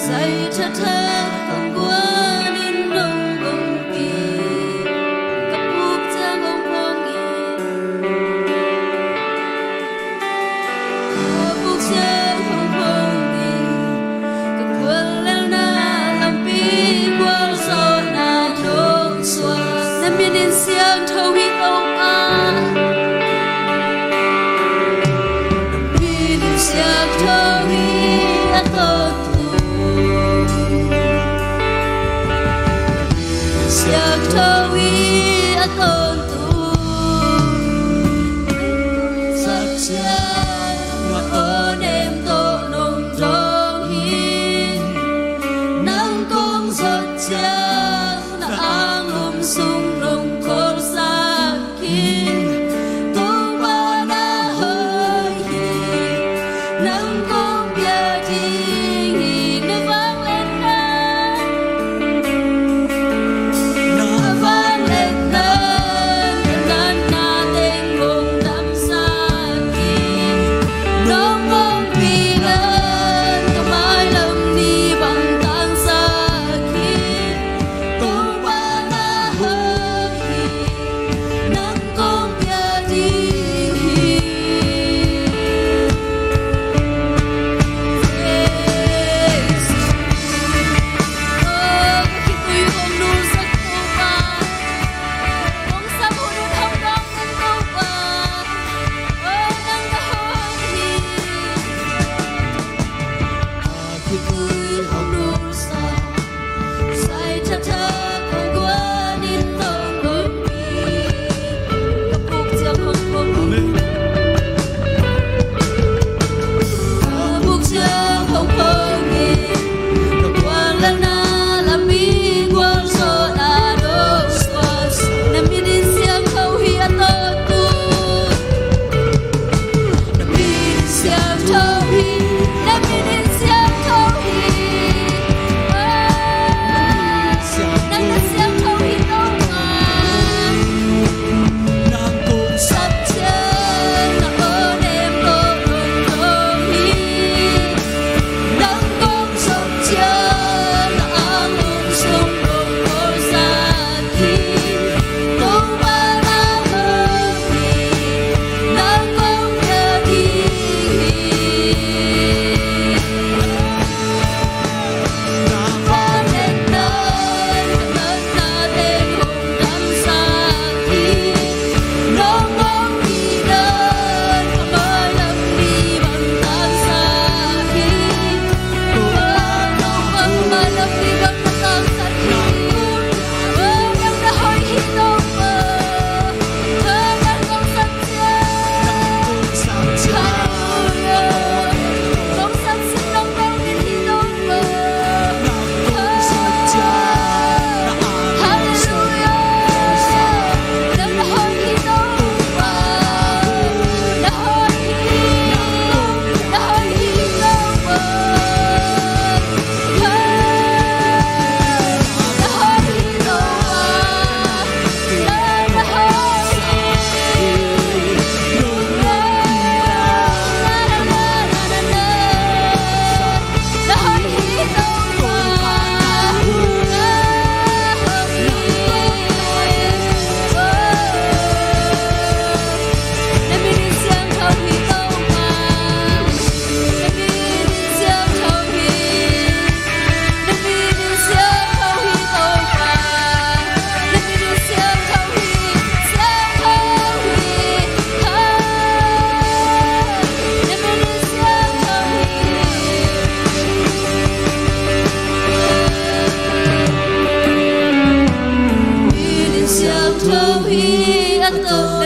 Say cha cha không qua nên nông bông kỳ gặp buộc cha bông phong gặp buộc cha bông phong gặp quân lên na làm pi quân sau na đông xóa nên miền yên xiang thâu hi đông a miền yên xiang thâu hi a tốt Siak tawi aton tu Sak siak ma onem to nong trong hin Nang kong giọt chiang na ang sung nong khol sakin Tung ba na hơi hi Nang kong bia ding hi na vang lên na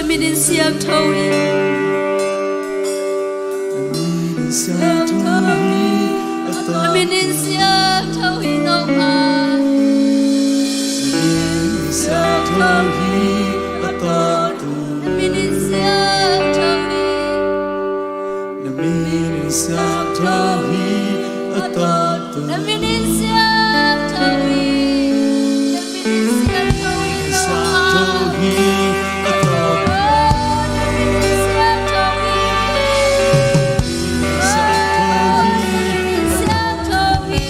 Min siam thoi siam thoi min siam thoi no ma siam thoi ato tu min siam thoi min siam thoi ato tu min siam thoi min siam thoi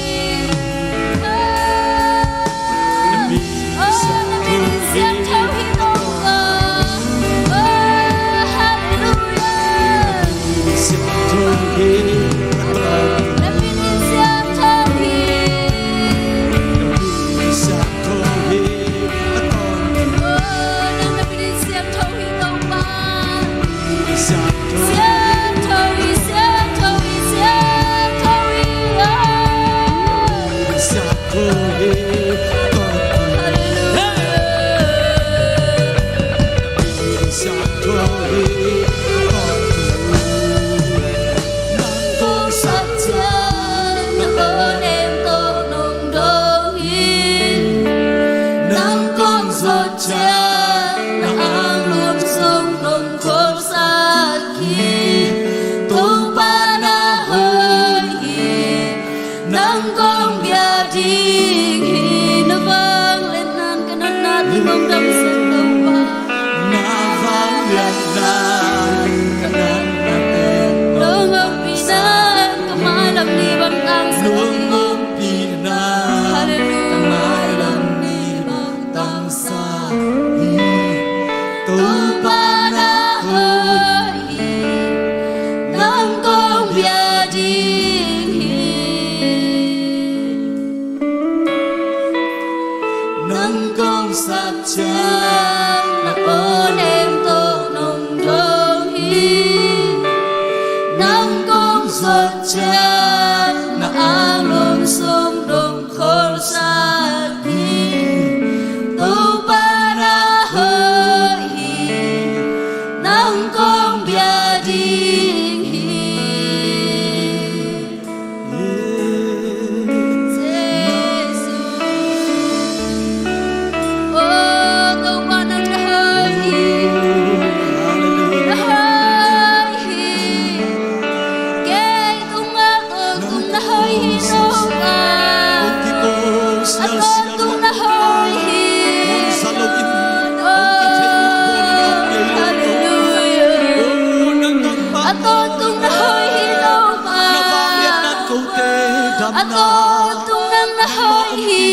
a to tung nang na hoi hi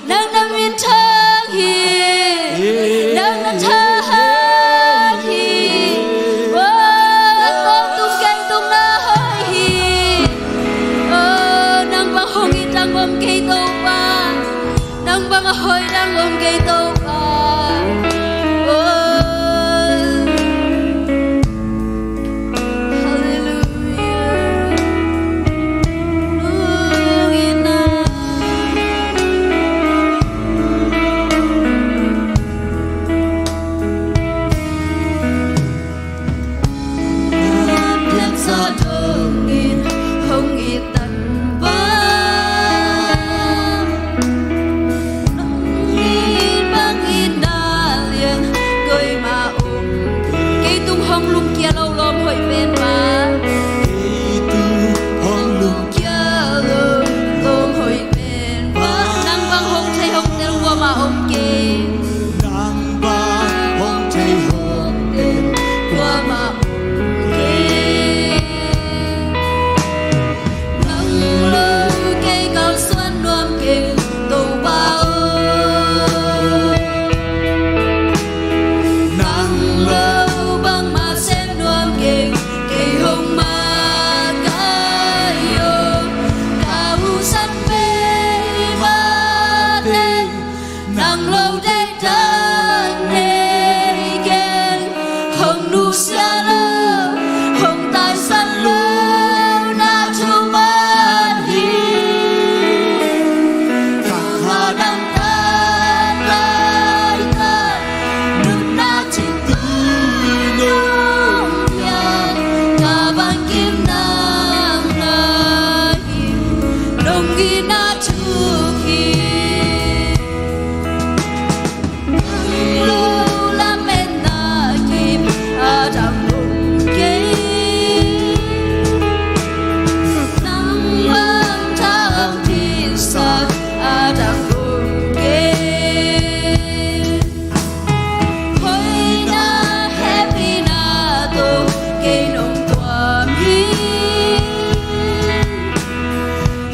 nang na min tha hi nang na tha hi wa to tung kai tung na hoi hi nang bang hong i tang bom kai to pa nang bang hoi nang bom kai to pa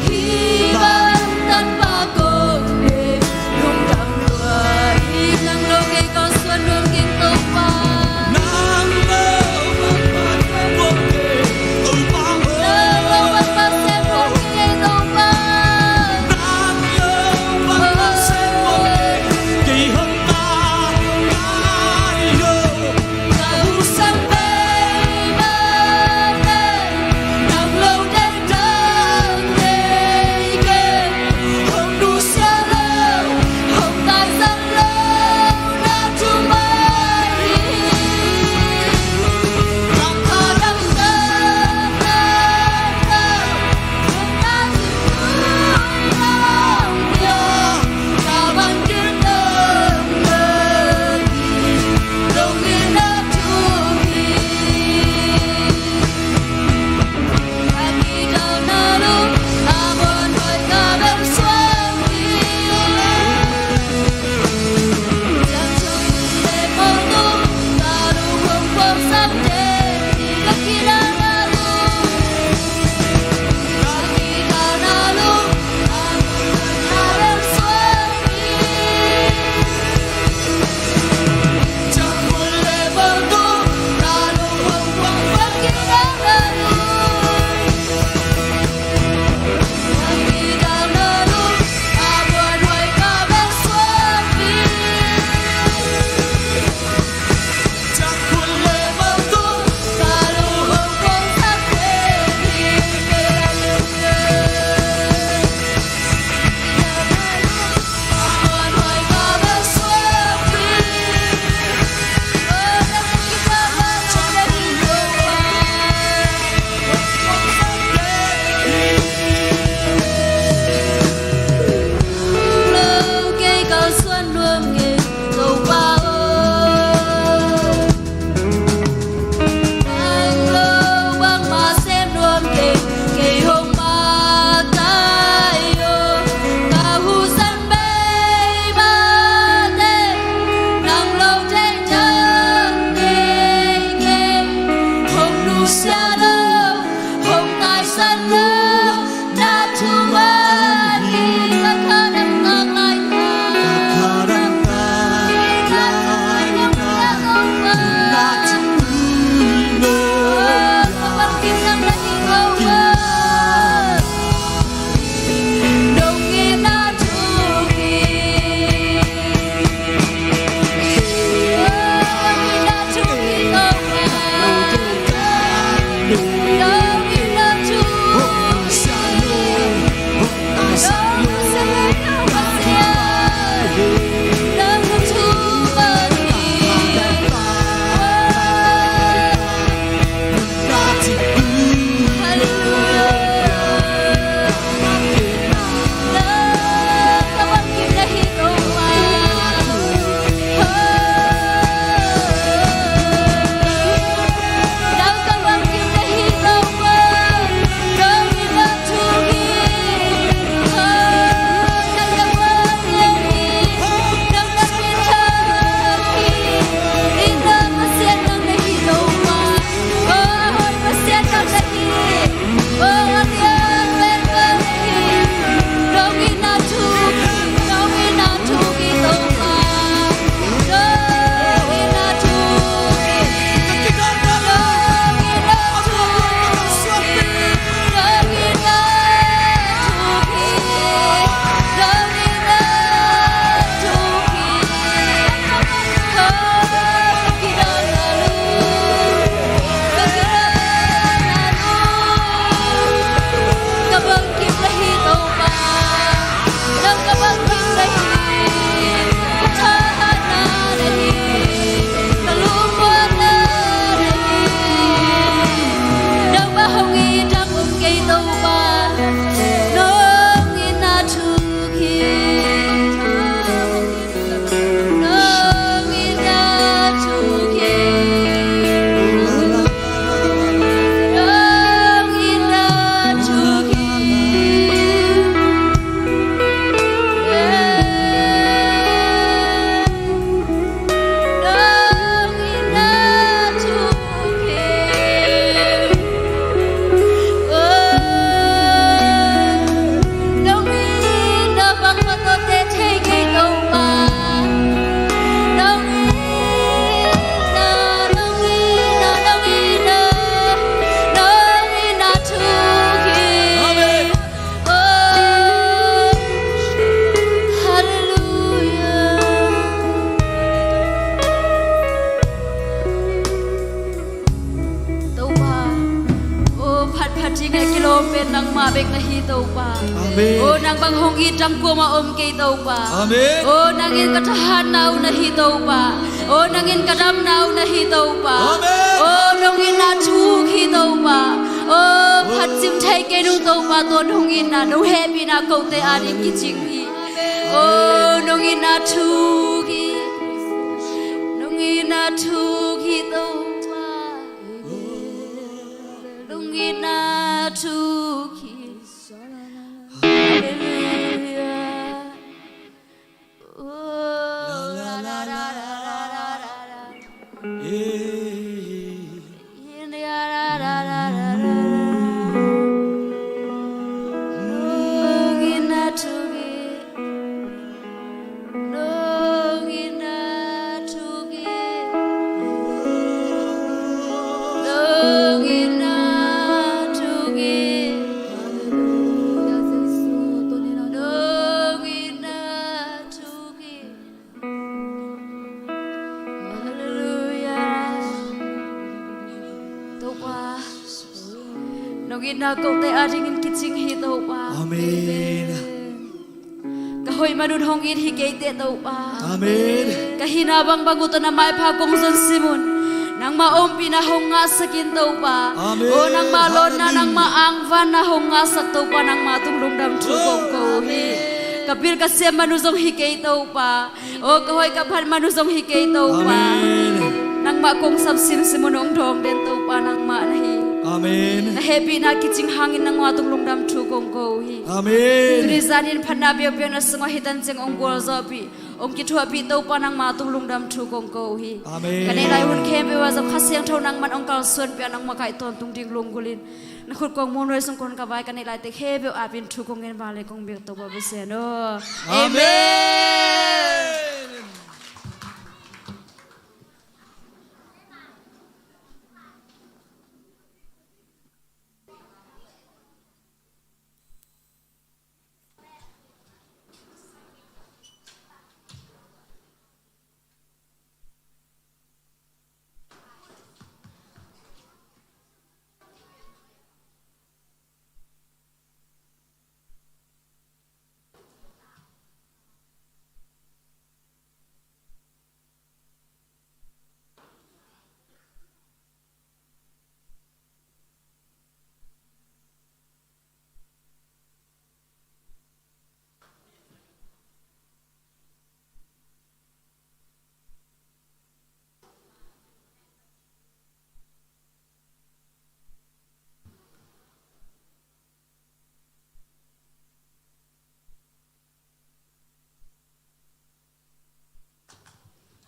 Viva tàu pa o nang bang hong i tang ko ma om ke tàu pa o nang in katahan nau na hi tàu pa o nang in kadam nau na hi tàu pa o nong in na chu hi tàu pa o phat sim thai ke nu tàu pa ton hong in na no happy na ko te a ri ki ching hi o nong in na chu ki nong in na chu ki tàu na to kiss hallelujah oh la la la la la la la in la la la la la oh in na to no in na to no in na na ko te aring in kitching hi to pa amen ka hoi manun hong in hi ke te to pa amen ka hinabang baguto na mai pha kong son simon nang ma om pina hong nga sakin to pa o nang ma lon na nang ma ang van na hong nga sak to pa nang ma tung lung dam chu kong ko hi kapir ka sem manu zong hi ke to pa o ka hoi ka phan manu zong hi ke to pa nang ma kong sab sim simon ong thong den to pa nang ma na hi amen na happy na kiching hangin nang watung lungdam thu kong ko hi amen rizanin phanna be be na sma hitan cheng ong gol zopi ong ki thua pi to pa nang ma tung lungdam thu kong ko hi amen kanai lai hun khem be wa zam khasiang tho nang man ong kal son pe nang ma kai ton tung ding lungulin na khut kong mon roi song kon ka bai kanai lai te khe be a pin thu kong gen ba le kong be to ba be se no amen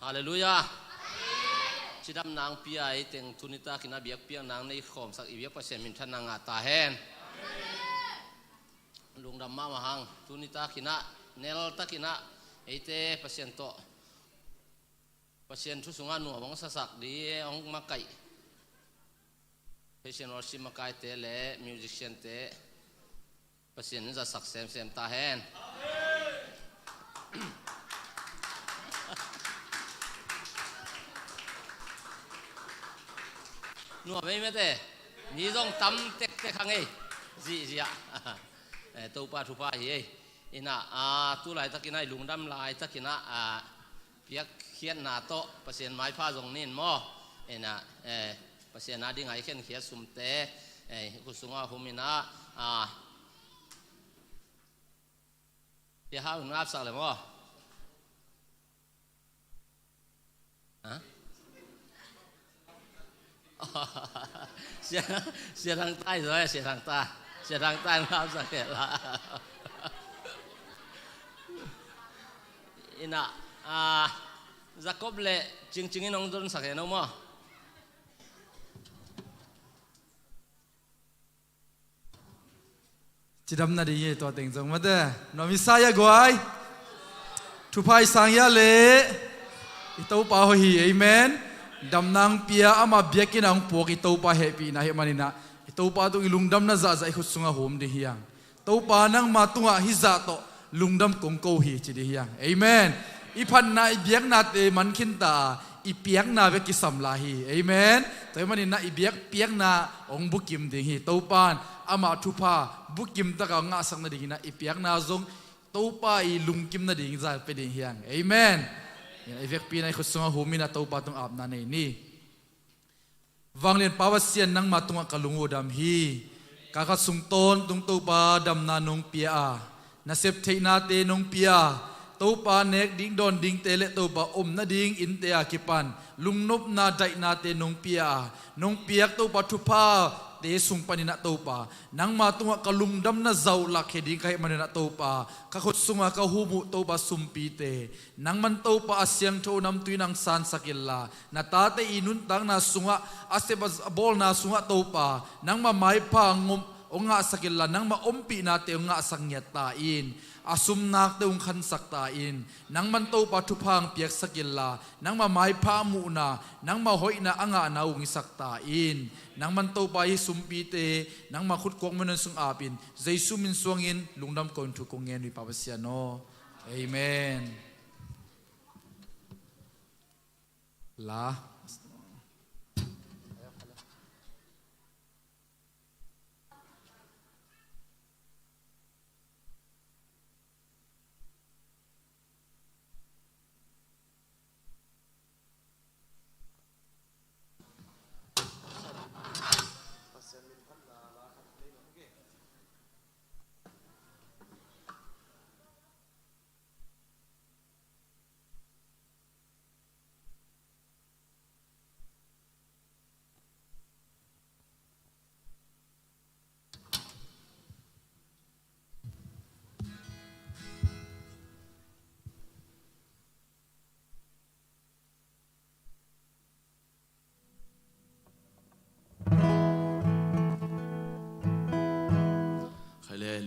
Hallelujah. Chidam nang pia teng tunita kina biak pia nang nei khom sak ibiak pasien min than nang ata hen. Lung dam ma mahang tunita kina nel ta kina ite pasien to. Pasien thu sunga nu bang sasak di ong makai. Pasien worship makai te le musician te pasien za sak sem ta hen. Nua mấy mấy thế, ní dòng tắm tết tết khang ấy, gì à, tàu pa thu pa gì, ina tu lại ta kia lùng đâm lại ta kia việc khiên nà to, pasien mai pha dòng nín mo, ina pasien na đi ngay khiên khiết sum te, kusunga humina dia hao ngáp sao lại mo, hả? Xe thằng tay rồi, xe thằng tay làm sao kể là ina Jacob le ching chingin ông don sa kể đâu mà chỉ đâm na đi to tiếng giống mà thế, nó mi sai gọi, thu phai sang ya lệ, itau pa hoi amen. Dam nang pia ama biakin ang po itau pa happy na himanina itau pa tu ilungdam na za za ikut sunga home de hiang tau pa nang matunga hiza to lungdam kong ko hi chi de hiang amen iphan na biak na te man khin ta อีเปียกนาเวกิสัมลาฮีเอเมนแต่มันนี่นะอีเปียกนาองบุกิมดิ่งฮีตัวปานอามาทุพาบุกิมตะกางาสังนาดิ่งนะอีเปียกนาจงตัวปาอีลุงกิมนาดิ่งใจไปดิ่งเฮียงเอเมนไอเวกปีนัยขุดสงหูมินาตัวปาตรงอาบนาในนี่วังเลียนปาวเซียนนังมาตรงกะลุงโอดำฮีกาขัดสุงต้นตรงตัวปาดำนานงเปียนาเซปเทนาเตนงเปียตัวปาเนกดิ้งดอนดิ้งเตเลตัวปาอมนาดิ้งอินเตียกิปันลุงนบนาไดนาเตนงเปียกตัวปาทุพาเตสุงปานินาตัวปานังมาตรงกะลุงดำนาเจ้าลักเฮดิ้งไกมันนาตัวปาข้าขุดสุงกะหูมุตัวปาสุมปีเตนังมันตัวปาอาเซียงโทนำตุยนังซานสักิลลานาตาเตอินุนตังนาสุงอาเซบอลนาสุงตัวปานังมาไม้พางมองะสักิลลานังมาอมปีนาเตองะสังเยตาอินอาสุมนักเตองขันสักตาอินนังมันโตปัทุพังเปียกสักิลลานังมาไม้พามูนานังมาหอยนาอ่างนาอุงสักตาอินนังมันโตไปสุมปีเตนังมาขุดกวงมันสุงอาปินใจสุมินสวงอินลุงดำคนทุกงเงินวิปาปเสียโนเอเมนลา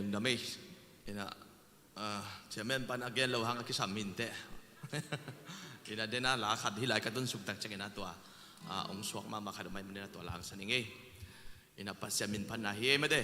ลุงดำไม่อินะเชื่อแม่นปันอเกนเราหางกิสามินเตะอินะเดน่าหลาขัดที่หลายกระตุ้นสุกตักจังอินะตัวองสวกมาขัดไม่มันเดน่าตัวหลังสันนิษอินะปัสยามินพันนาเฮไม่ได้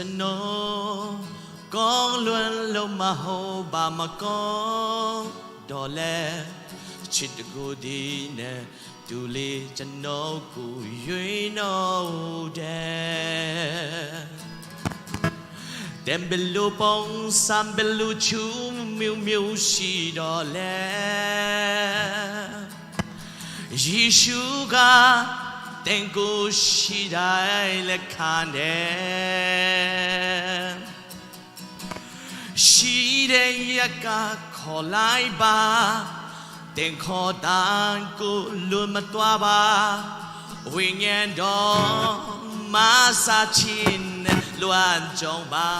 จะโนกองล้วนลมมาโฮบามากองดอแลชิดกูดีเนดูลีจะโนกูยุยโนเดเต็มเบลูปองซัมเบลูชูมิวมิวชีดอแลยิชูกาแต่งกูชีได้เล็กขันเดชีเดียกาขอไล่บาแต่งขอตังกูลุนมาตัวบาวิญญาณดองมาซาชินล้วนจงบา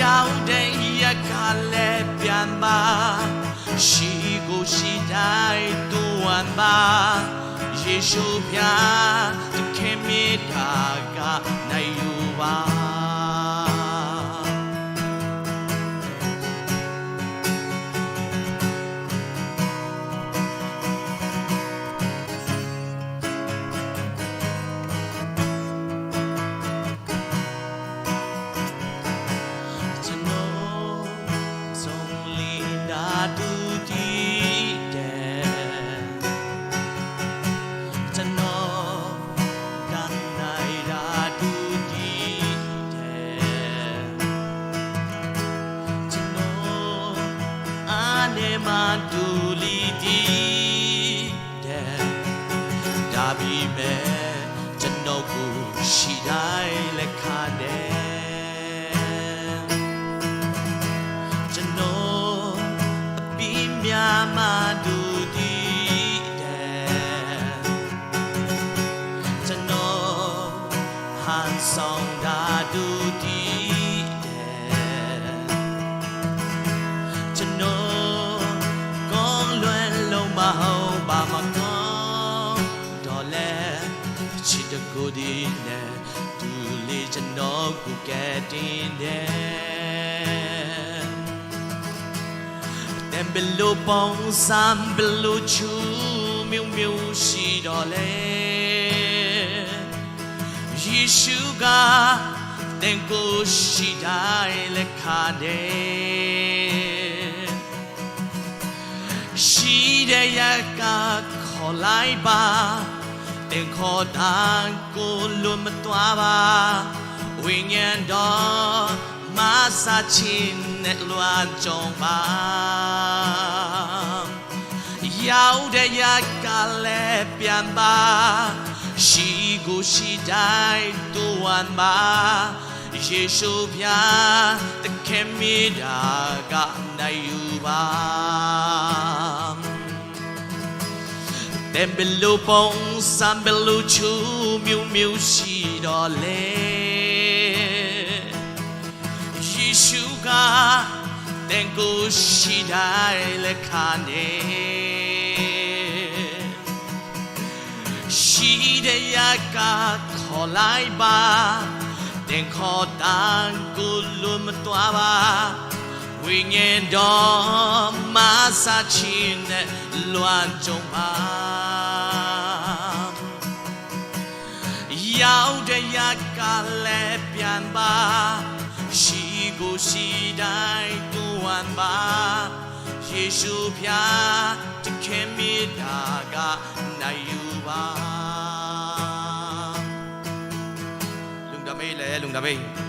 ยาวเดียกาเล็บยันบาชีกูชีได้ตัวบาเยซูพยาจะเขมิดากาในยูบา တူလီဒီတဲ့ဒါဘီမဲ့ကျွန်တော်ကိုရှိတိုင်းလက်ခံတယ်ကျွန်တော်အပီးများမှတူဒီတဲ့ကျွန်တော်ဟန်ဆောင်တာတူဒီကိုဒီနဲ့သူလေးကျွန်တော်ကိုကဲတင်တယ်တမ်ဘလိုပေါင်းစံဘလိုချူမြုံမြုံရှိတော်လေယေရှုကတင်ကိုရှိတိုင်းလက်ခါတယ်ရှိတဲ့ရကခေါ်လိုက်ပါတင်ခေါ်တာကိုလွန်မသွားပါဝိညာဉ်တော်မဆာချင်းနဲ့လွှမ်းကြုံပါရောက်တဲ့ရကလည်းပြန်ပါရှိကိုရှိတိုင်းတူဝမ်းပါယေရှုပြတခင်မိတာကနိုင်ယူပါတမ်ဘလိုပုံစံဘလိုချူမြူမြူရှိတော်လေယေရှုကတင်ကိုရှိတိုင်းလက်ခံနေရှိတဲ့ရကခေါ်လိုက်ပါတင်ခေါ်တန်ကိုလွန်မသွားပါဝိညာဉ်တော်မဆာချင်းနဲ့လွမ်းကြုံပါရောက်တဲ့ရကလည်းပြန်ပါရှိကိုရှိတိုင်းတူဝမ်းပါယေရှုဖျားတခင်မိတာကနိုင်ယူပါလုံဒမေးလေလုံဒမေး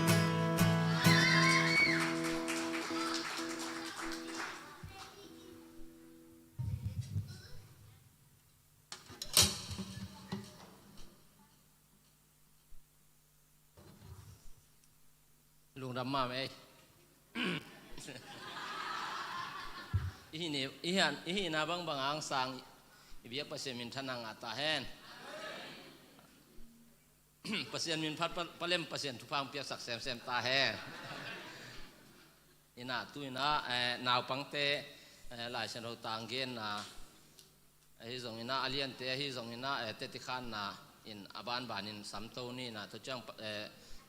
ลุงดำมาไหมอีนี่อีน่าบังอังสังอีเบียประเสมินทนังอาตาแฮนประเสมินพัดปะเล่มประเสนทุพังเปียกสักแซมตาแฮอีน่าตุยน่านาวปังเตหลายชนเราต่างเกณฑ์น่ะฮิซงอีน่าอเลียนเตฮิซงอีน่าเตติขันน่ะอินอบานบานินสัมโตนี่น่ะทุจัง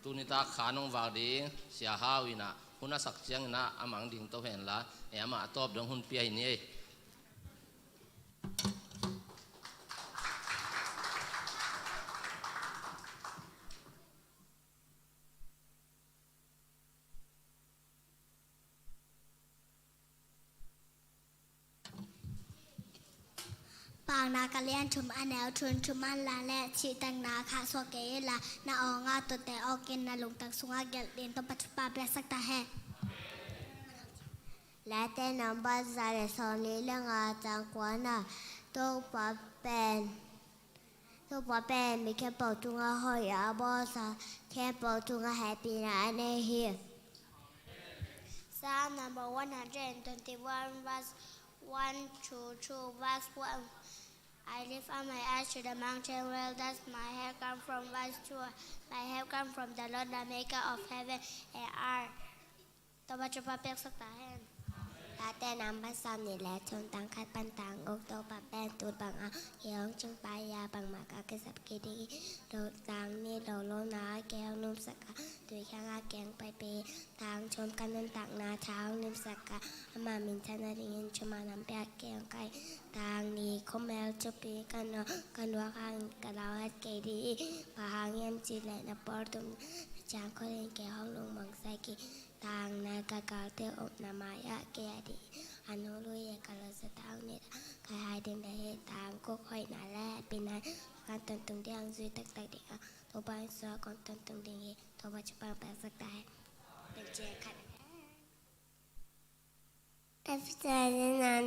ตูนิตาขานงวาดีเสียหาวินะหุ่นสักเชียงนะอามังดิ่งโตเห็นละมาตอบดงหุ่นเปียนี่ปางนากะเลียนชุมอันแนวชุนชุมอันลาและชีตังนาค่ะสวเกยละนาอองาตัวแต่ออกินนาลุงตังสุงาเกลเดนตปัจจุบันเปสักตาแห่และแต่น้ำบาซาเรซอนี้เรื่องอาจังกวนาตัวปะเป็นมีแค่เป่าจุงอาหอยอาบอสาแค่เป่าจุงอาแฮปปี้นะในเฮียPsalm number 121 verse 1 to 2 verse 1 I lift up my eyes to the mountain where does my help come from verse 2 My help come from the Lord the maker of heaven and earth ตัวปัจจุบันเปียกสักตาแห่งตาแต่น้ำบัดซ้ำนี่แหละชนตังคัดปันตังอกโตปะแป้นตูดบังเอาเขียวจึงปลายยาบังหมากากสับกีดีโดดตังนี่โดดโลนาแก้วนุ่มสักกะตุยข้างอาแกงไปเปทางชมกันนั่นตักนาเช้านุ่มสักกะอามามินชนะดินชมาน้ำเปียกแกงไก่ทางนี้คมแมวจุปีกันเนาะกันว่าข้างกันเราฮัดเกดีพาหางเยี่ยมจีแหละนับปอตุมจางคนเล่นแกห้องลงมังไซกีทางนากากาเตอบนามายะเกียดีอนุรุยกาลสตางเนี่ยใครหายเดินได้ทางก็ค่อยนาแลเป็นนั้นการตันตึงเดียงซุยตักเดียวตัวบ้านสาวก่อนตันตึงเดียงตัวปัจจุบันแปลสักได้เป็นเจ้าขัน If there is none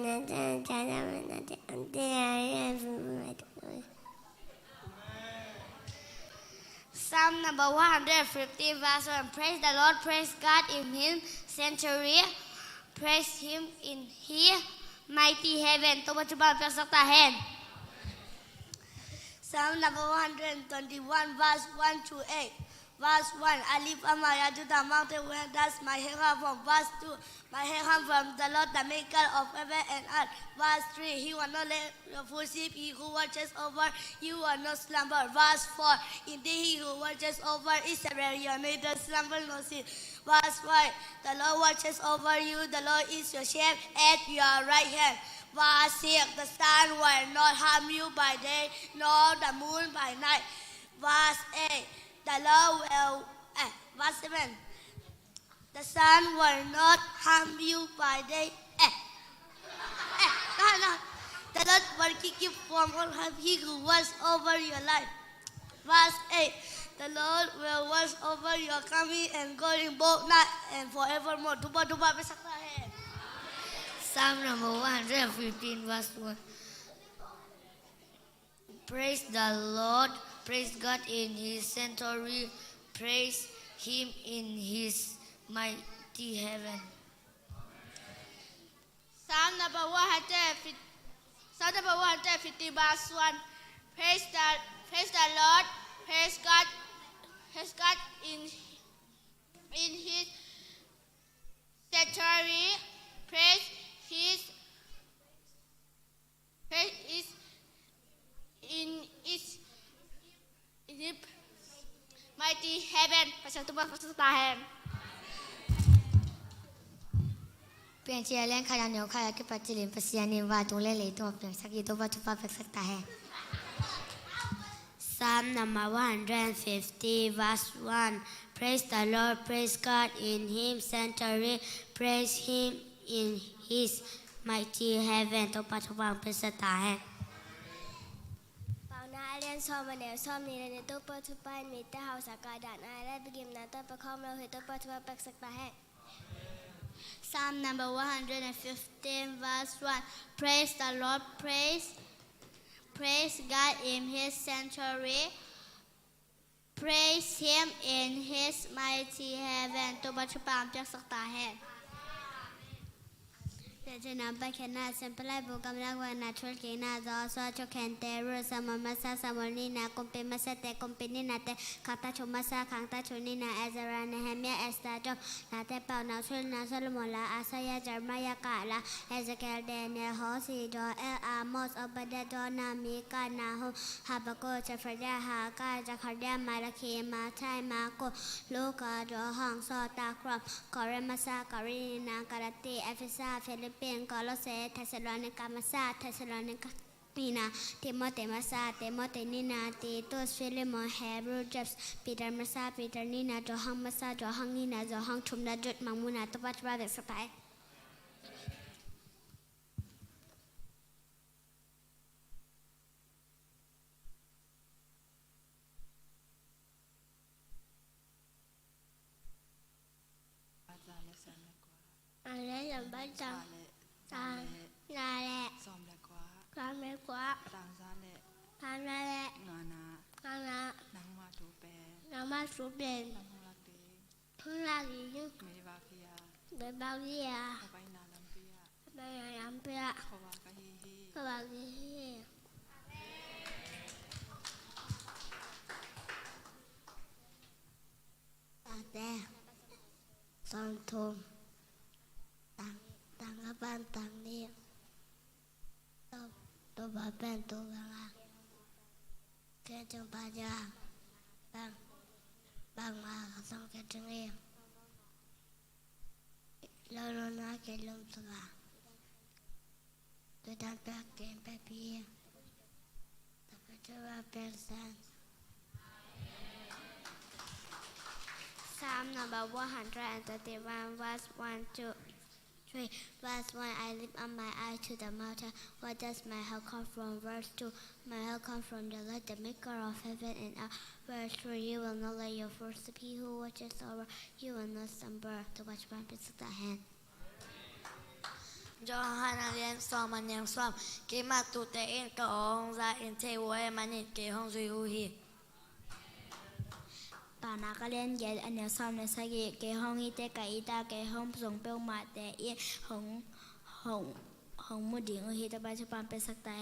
Psalm number 150 verse 1. Praise the Lord, praise God in His sanctuary, praise Him in His mighty heaven. Tôi chúc bạn biết sắc ta hen. Psalm number 121 verse 1 to 8. Verse 1, I lift up my eyes to the mountain where does my help come from. Verse 2, my help come from the Lord, the maker of heaven and earth. Verse 3, He will not let your foot sleep, He who watches over you will not slumber. Verse 4, indeed He who watches over Israel, you neither slumber nor sleep. Verse 5, the Lord watches over you, the Lord is your shepherd at your right hand. Verse 6, the sun will not harm you by day, nor the moon by night. Verse 8, the Lord will, verse 7, the sun will not harm you by day. No. The Lord will keep you from all harm, He who watches over your life. Verse 8, the Lord will watch over your coming and going both night and forevermore. Psalm number 115 verse 1. Praise the Lord, praise God in His sanctuary, praise Him in His mighty heaven. Psalm number 150 verse 1. Praise the Lord, praise God in His sanctuary, praise His in His mighty heaven. Pasang tuba pasang Pian chia len khaya neu khaya ke pachilin pasianin wa tung le le to pian saki to ba tuba pasang tahen. Psalm number 150 verse 1. Praise the Lord, praise God in His sanctuary, praise Him in His mighty heaven. To pa tuba pasang tahen. Aliens home and some needed a topo to find me the house I got and I begin that up a common with a pot of a pack head. Psalm number 115 verse 1. Praise the Lord, praise God in His sanctuary, praise Him in His mighty heaven. To but you palm just a head.จะนำไปแค่นาเซมเปลายบุกำลังวันนาช่วยกินาจอสวชแคนเตรุสมมาซาสมนีนาคมเป็นมาเสเตคมเป็นนินาเตขังตาชมมาซาขังตาชนินาเอซาราเนเฮเมียเอสตาจอนาเตเป่านาช่วยนาซาลโมลาอาซายาจารมายากาลาเอซาเกลเดเนฮอซีจอเอลอามอสอบเดจอนามิกานาโฮฮาบโกจะฟรเดฮากาจะคาเดมาลาเคมาไทมาโกลูกาจอห้องซอตาครอมกอเรมาซากอรินาการาติเอฟซาฟิลิปปินส์กอโลเซเทสโลนิกามาซาเทสโลนิกานีนาเทโมเตมาซาเทโมเตนีนาติโตสฟิลิโมเฮบรูเจฟส์ปีเตอร์มาซาปีเตอร์นีนาจอฮังมาซาจอฮังนีนาจอฮังชุมดาจุดมังมูนาตบัตรบาเดสไปอะไรอย่างบ้านจังตานาแหละความเล็กกว่าทางนาแหละงานานังมาสูเป็นทุ่งลาลีเบาเกียไปนาลำเปียขวากะฮีตาแต่ตอนทมต่างกับบ้านต่างนี่ตัวบ้านเป็นตัวบางแค่จงปาจาบางมาต้องแค่จงเองแล้วนอนแค่ลมสบายตัวด้านแปกเกมแปกพี่แต่ก็จะว่าเป็นสันPsalm number 131 verse 1 to 3. Verse 1, I lift up my eyes to the mountain. Where does my help come from? Verse 2, my help comes from the Lord, the maker of heaven and earth. Verse 3, you will not let your foot slip. He who watches over you will not slumber. To watch my pieces of hand. Johanna som man yang som ke ma tu te en ka ong za en te wo e manit ke hong zui hu hi ตอนนักเรียนเย็นอันเดียวซ้อมในสกีเกห้องอีเตกะอีตาเกห้องส่งเปลมาแต่อีของมุดิงอุฮิตะบาชปามเป็นสักแต่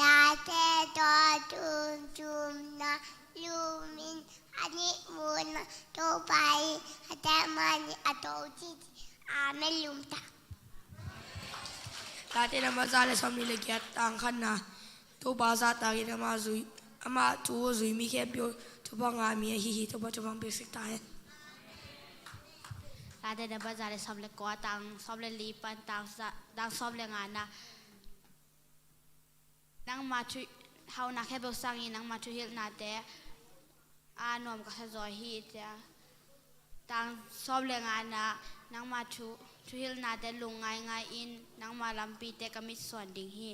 ลาเตตอจุมนะลูมินอันนี้มูนโตไปอัตมันอัตโตจิอาเมลุมตา ta te na ma za le som ni le kiat tang khan na tu ba za ta ki na ma zui ama tu zui mi ke pyo tu ba nga mi hi hi tu ba tu bang pe sik ta he ลาเดนบัจาเลยซ้อมเลยกัวตังซ้อมเลยลีปันตังซ้อมเลยงานนะนังมาช่วยเฮานักแค่เบลสังอีนังมาช่วยเฮลนาเตอานอมก็จะจอยฮีเตตังซ้อมเลยงานนะนังมาช่วยเฮลนาเตลุงง่ายอินนังมาลำปีเตก็มิส่วนดิ่งฮี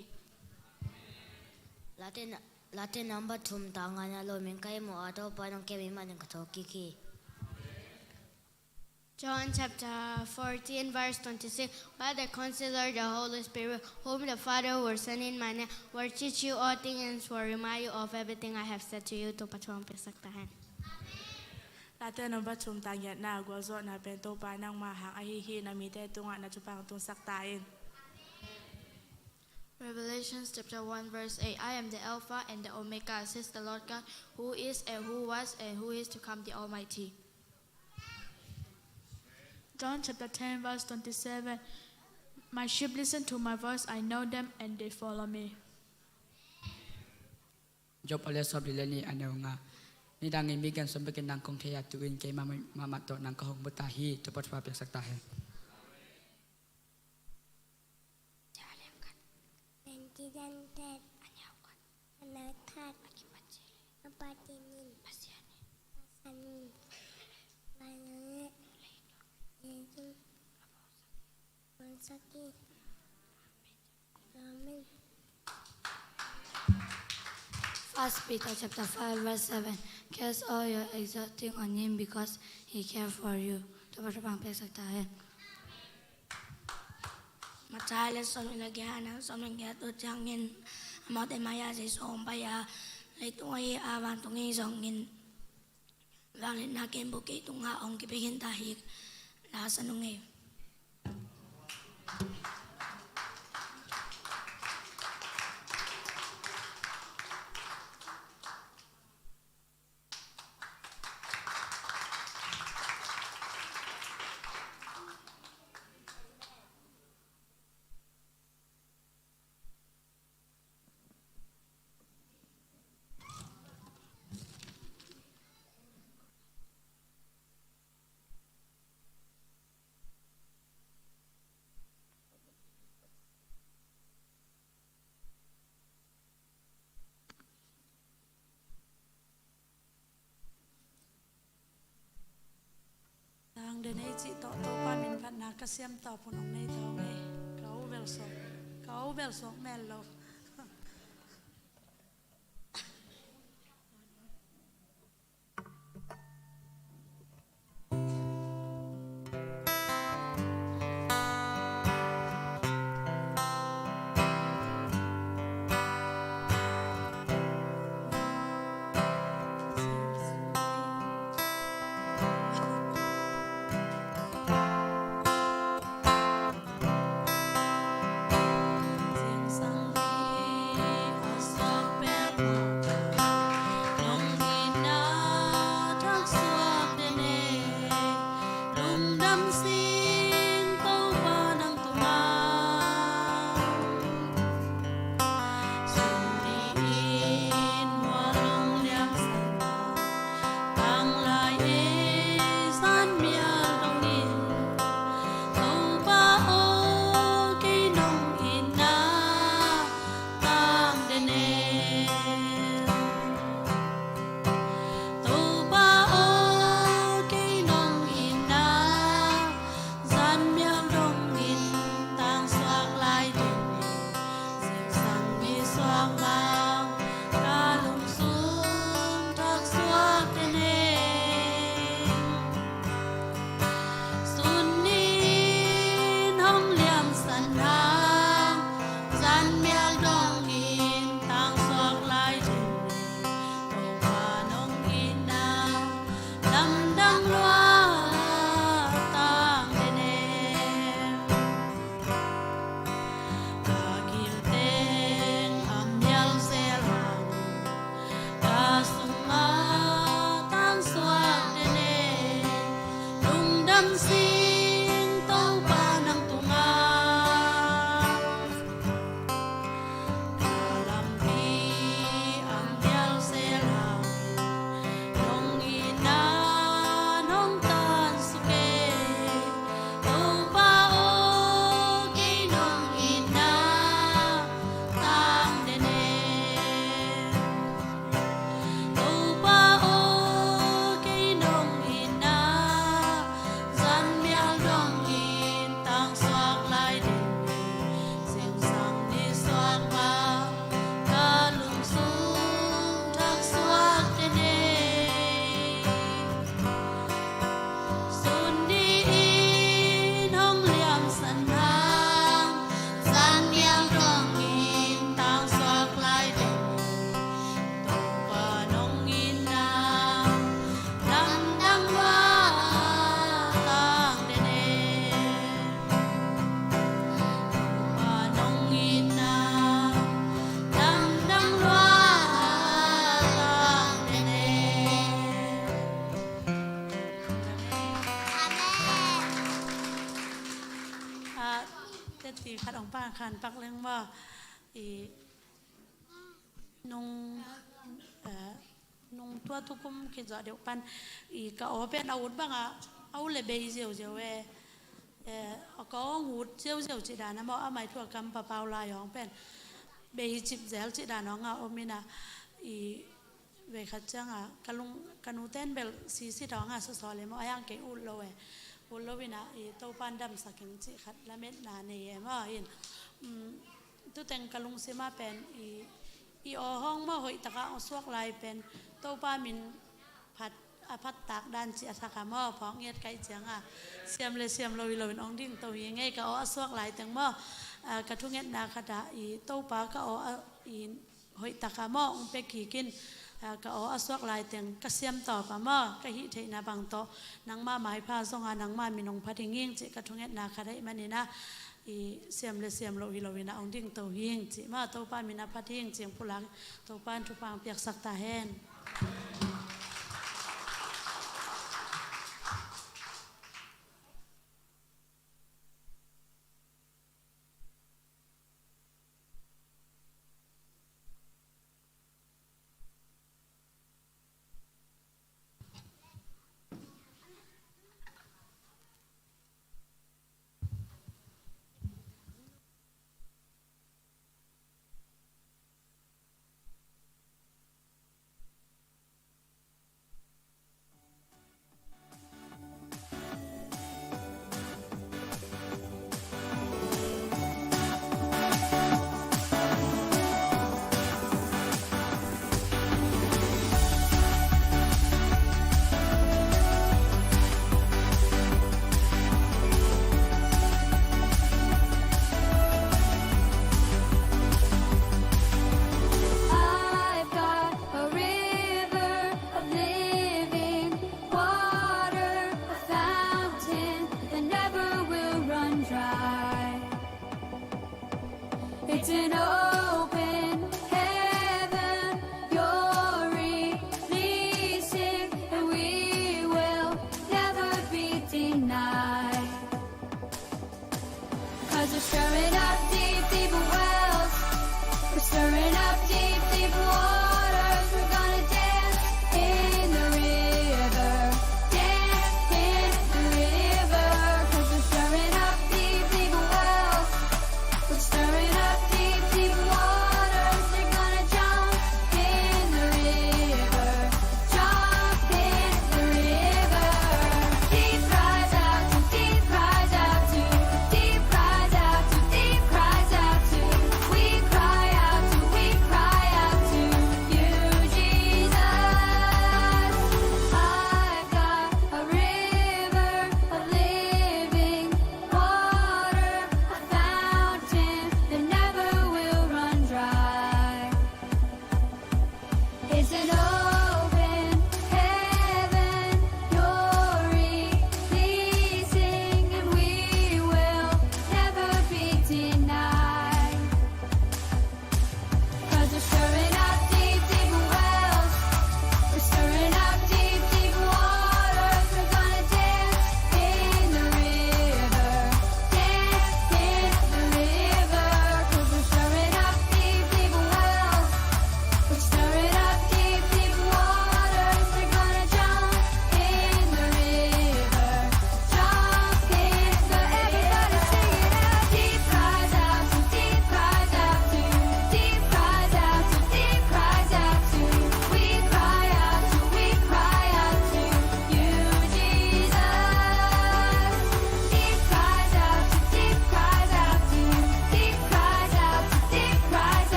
late number thum ta nga na lo men kai mo ato pa nong ke mi man ka tho ki John chapter 14 verse 26 Father consider the Holy Spirit whom the Father will send in my name will teach you all things and will remind you of everything I have said to you ตัวประชวงเป็นสักแต่ Late no ba chum tang yat na gwa zo na pen to pa nang ma hang a hi hi na mi te tunga na chupang tung sak tain Revelation chapter 1 verse 8 I am the Alpha and the Omega says the Lord God who is and who was and who is to come the Almighty John chapter 10 verse 27 My sheep listen to my voice I know them and they follow me Job oleh sob dileni ane nga ni dang mi gan som bekin nang kong thea tuin ke mama to nang ko hong butahi to pot pa pek sakta hai เป็นที่ดันเด็ดอันยาวกันอันนักทัดอัปตินินภาษานินบาลเยซุวันสักีอาเมน First Peter chapter 5 verse 7 cast all your anxiety on him because he care for you ตัวประพังเพศตาเมาใช้และสมในแก่นะสมในแก่ตัวจังเงินมาแต่มายาสิสมไปยาเลยตัวเออาวันตรงนี้สองเงินวางเล่นนักเกมบุกิตรงหาองค์กิไปเห็นตาหิกลาสนุงเอ Tang de nei chi to pa min phat na ka siam to pun ong nei thau nge kau bel so mel lo Sing sang ขัดองป้าขันปักเรื่องว่านงตัวทุกคุมคิดจะเดี๋ยวปันก็เอาเป็นอาวุธบ้างอ่ะเอาเลยเบย์เจียวเจียวก็หูเจียวเจียวจีดานะบอกเอาไม้ทั่วกำปะเปล่าลายของเป็นเบย์จิบเจลจีดาน้องอ่ะโอมินะเวขัดจังอ่ะกันนูเต้นเบลซีซีท้องอ่ะสอเลยมั้งยังเกี่ยอุ่นเลยอุ่นเลยวินะตัวปันดำสักอย่างจีขัดละเม็ดนาเนี่ยมั้งเห็นตัวแต่งกันลุงเสียมาเป็นห้องมาหอยตะกะเอาสวกลายเป็นตัวป้ามินพัดตากด้านจีอาสาขามอพองเงียดไก่เจียงอ่ะเสียมเลยเสียมเราวิโรเป็นองดิ้งตัวยังไงก็เอาสวกลายแต่งมอกระทุ้งเงียดนาคดาตัวป้าก็เอาหอยตะกะมอองไปขี่กินก็เอาสวกลายแต่งก็เสียมต่อป้ามอก็หิเทนาบังโตนังมาหมายผ้าทรงหานังมามีนงพัดหิ้งจีกระทุ้งเงียดนาคดามันนี่นะเสียมเลยเสียมเราวิโรวินาองดิ้งตัวหิ้งจีมาตัวป้ามีนาพัดหิ้งเจียงผู้หลังตัวป้าทุกปางเปียกสักตาแห้ง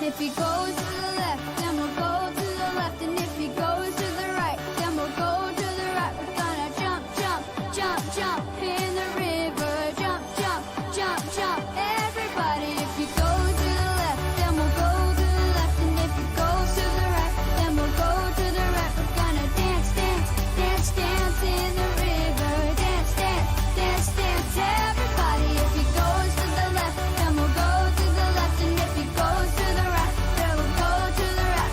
If he goes to the left, then we'll go to the left. And if he goes to the right, then we'll go to the right. We're gonna jump, jump, jump, jump in the river. Jump, jump, jump, jump. Everybody, if he goes to the left, then we'll go to the left. And if he goes to the right, then we'll go to the right. We're gonna dance, dance, dance, dance in the river. Dance, dance, dance, dance. Everybody, if he goes to the left, then we'll go to the left. And if he goes to the right, then we'll go to the right.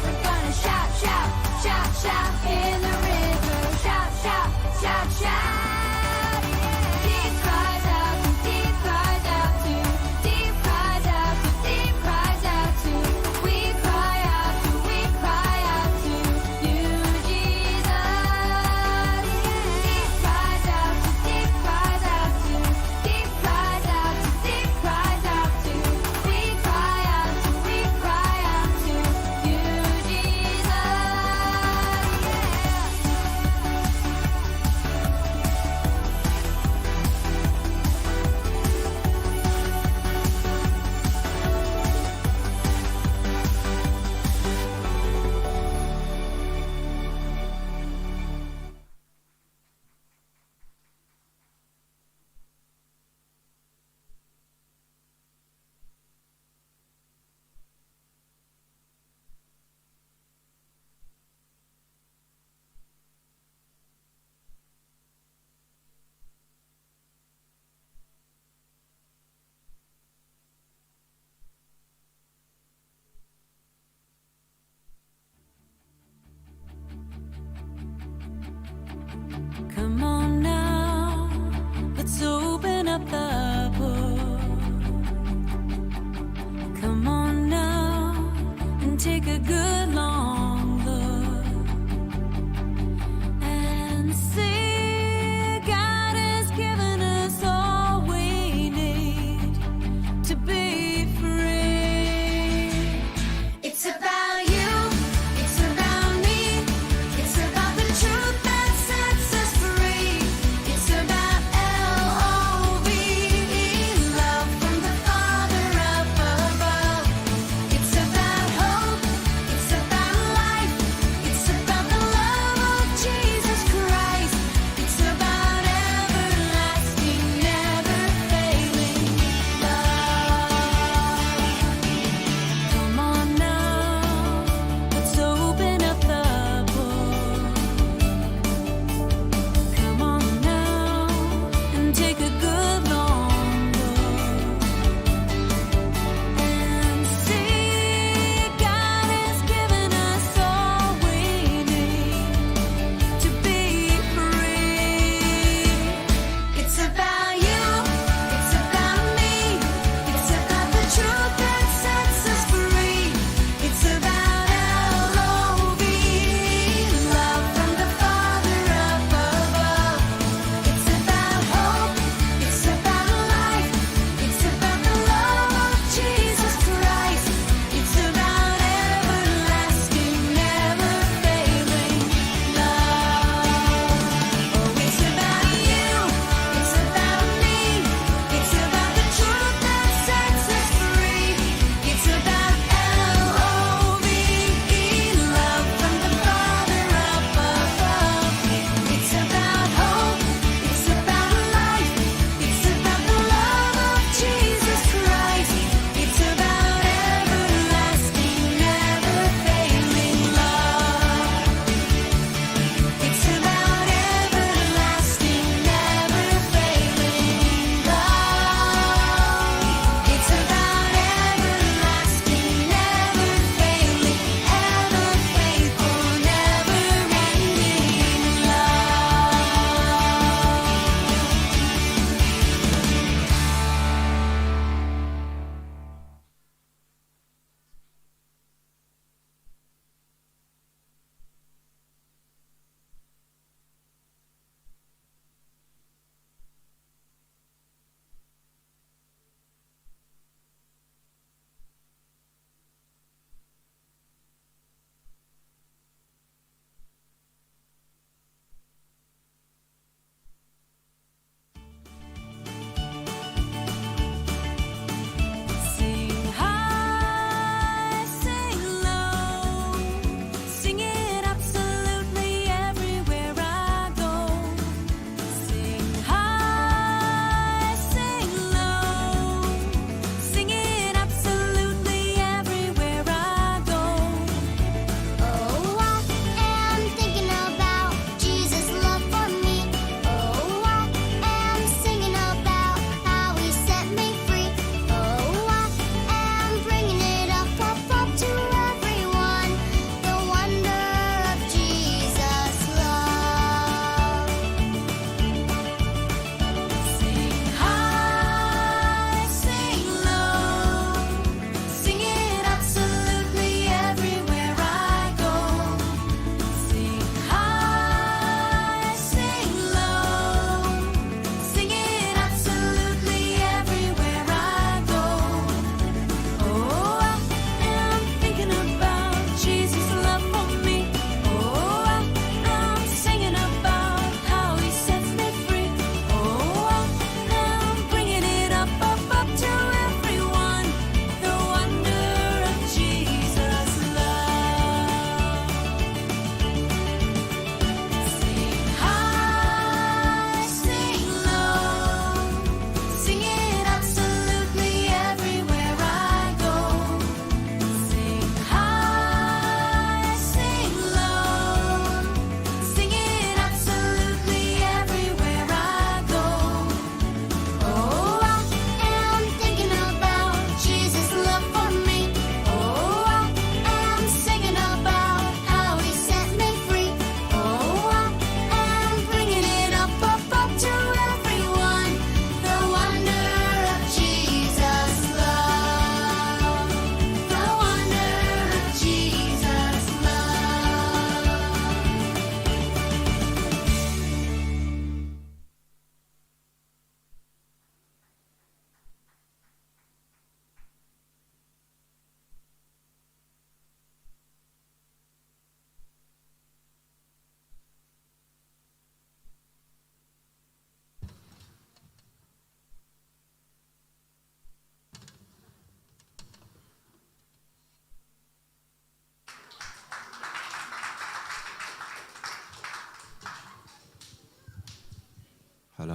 ฮัลโหล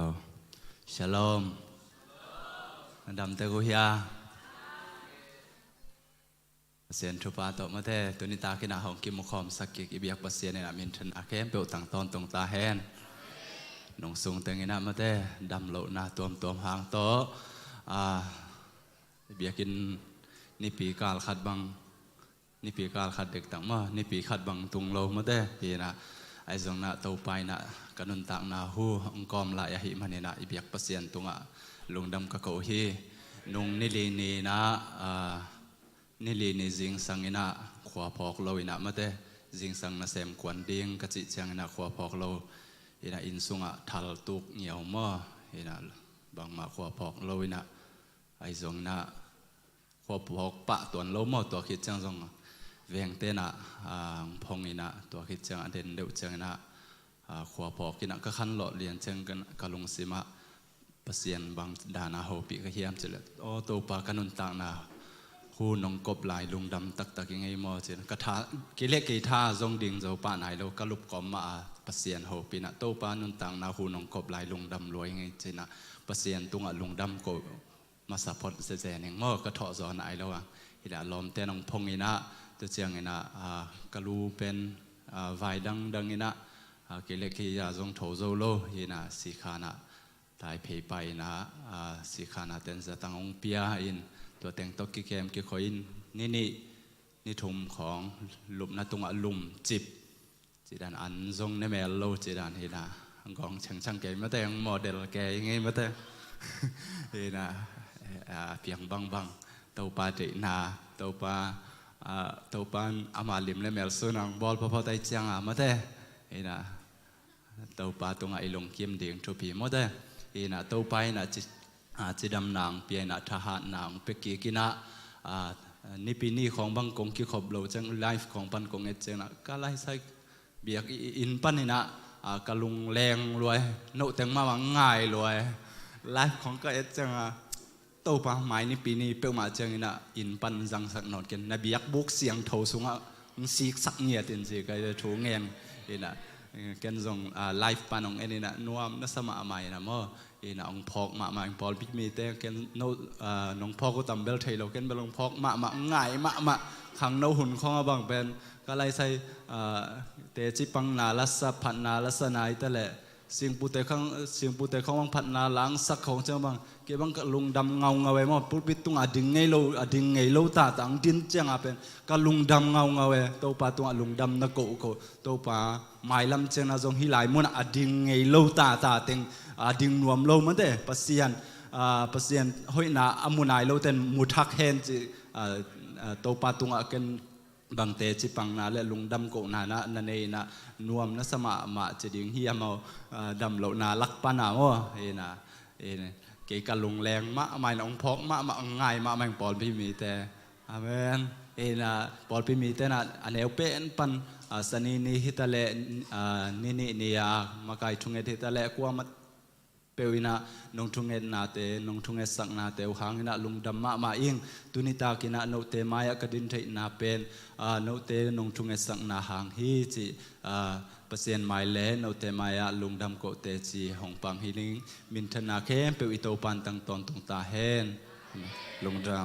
ชาโลมดำเตกุยาเสียนทุบาตมาเตตุนิตากินาหงกิมุขอมสักกิกอิบยักปัสเซียนในมินทันอาเข้มเปิลต่างตอนตรงตาแหนนงสูงเตงินามาเตดำโลนาตัวหางโตอิบยักินนิปีกาลขัดบังนิปีกาลขัดเด็กต่างมานิปีขัดบังตุงโลมาเตฮีนะไอซงนะเตาไปนะกันนุนต่างนาหูองกอมลายหิมันเนนะอิบยักปัสเซียนตุงะลงดำกะโกฮีนงนิลีนีนะนี่ลีนี่จิงสังอินะขวาพอกเราอินะมาเตจิงสังนะเสมควันดิ่งกะจิจังอินะขวาพอกเราอินะอินสุงะทัลตุกเหนียวมาอินะบางมาขวาพอกเราอินะไอซงนะขวาพอกปะตัวเรามาตัวคิดจังซงเวียงเตนะพงอินะตัวคิดจังเด่นเดือดจังอินะขวาพอกอินะก็ขันหล่อเลียนจังกันกะลงสิมาเปเซียนบางดานาโฮปิกะเฮียมจะเลยโอตัวปากันนุนต่างนาหูนงกบลายลุงดำตักยังไงมอเจนกระทากิเลกกีท่าทรงดิ่งเจ้าป่าไหนเรากลุบกอมมาเปเซียนโฮปินะตัวปานุนต่างนาหูนงกบลายลุงดำรวยยังไงเจนะเปเซียนตุงลุงดำโกมาสับพดเจนเองมอกระทอจอไหนแล้วอ่ะฮิดาลอมเตนองพงอินะตัวเจียงอินะกลูเป็นไวดังอินะกิเลกกียาทรงโถโซโลฮินะสีขานะตายเพย์ไปนะสีขานาเต็นจะตั้งองเปียอินตัวแต่งตกกิเกมกิคอยนนี่ทุ่มของลุมนาตุงอลุมจิบจีดันอันทรงในแมลโลจีดันเฮนะกองช่างเกมมาแต่งโมเดลแกยังไงมาแต่เฮนะเพียงบางเต้าปลาเจนาเต้าปลาอามาลิมและแมลโซนังบอลพอไตจังมาแต่เฮนะเต้าปลาตุงไอลงเกียมเดียงทุพีมาแต่เฮนะเต้าไปนะจิดำนางเปียนะทหารนางเปกีกินะนี่ปีนี้ของบังกงกิขบเราจังไลฟ์ของปันกงเอเจนะก็ไล่ใส่เบียกอินปันนี่นะกะลุงแรงรวยโนเต็งมาง่ายรวยไลฟ์ของก็เอเจนะโตปะหมายนี่ปีนี้เปิลมาจังนี่นะอินปันจังสักนอนกันนะเบียกบุกเสียงโถสูงอ่ะสีสักเงียตินสิก็จะถูเงียนนี่นะกันส่งไลฟ์ปันของเอ็นี่นะนัวนัสมาใหม่นะมั่วนะองพอกมาองพอลพิกมีแต่กันโนน้องพอกก็ตำเบลไทยเรากันเบลองพอกมาง่ายมาขังโนหุ่นของบางเป็นก็เลยใส่เตจิปังนาลัสพันนาลัสนายแต่แหละเสียงปูเตของบางพันนาล้างสักของเจ้าบางเก็บบางกะลุงดำเงาไว้หมดปุ๊บปิดตุงดิ่งไงโลตาต่างดินเจ้าเป็นกะลุงดำเงาไว้ตัวปลาตุงลุงดำนักโกตัวปลาหมายลำเจ้าน่ะจงฮิไลมุนดิ่งไงโลตาเต็งดิ่งรวมโลมันเด้ปัสเซียนห้อยนาอมุนายโลเต็นมุทักเฮนจิตัวปลาตุงกันบางเตจิปังนาและลุงดำโกนานะนันเองนะนวมนัสมาจะดิ่งเฮียมาดำโลนาลักปานาวะเอนะเกี่ยกับลุงแรงมะไม่น้องพอกมะง่ายมะแมงปอลพี่มีแต่อาเมนเอนะปอลพี่มีแต่นะอันเอวเป็นปันสนีนี่ฮิตาเลนี่ยมาไกทุงเอฮิตาเลกว่ามัดเปวินะนงทุงเอนาเตนงทุงเอสักนาเตอุหางนะลุงดำมาอิงตุนิตากินะโนเตมายกดินเทนาเป็นโนเตนงทุงเอสักนาหางฮีจิเปอร์เซ็นต์ไม่เล่นโนเตมายลุงดำโกเตจีหงปังฮิลิงมินทนาเข้มเปวิโตปันตั้งตอนตรงตาเฮนลุงดำ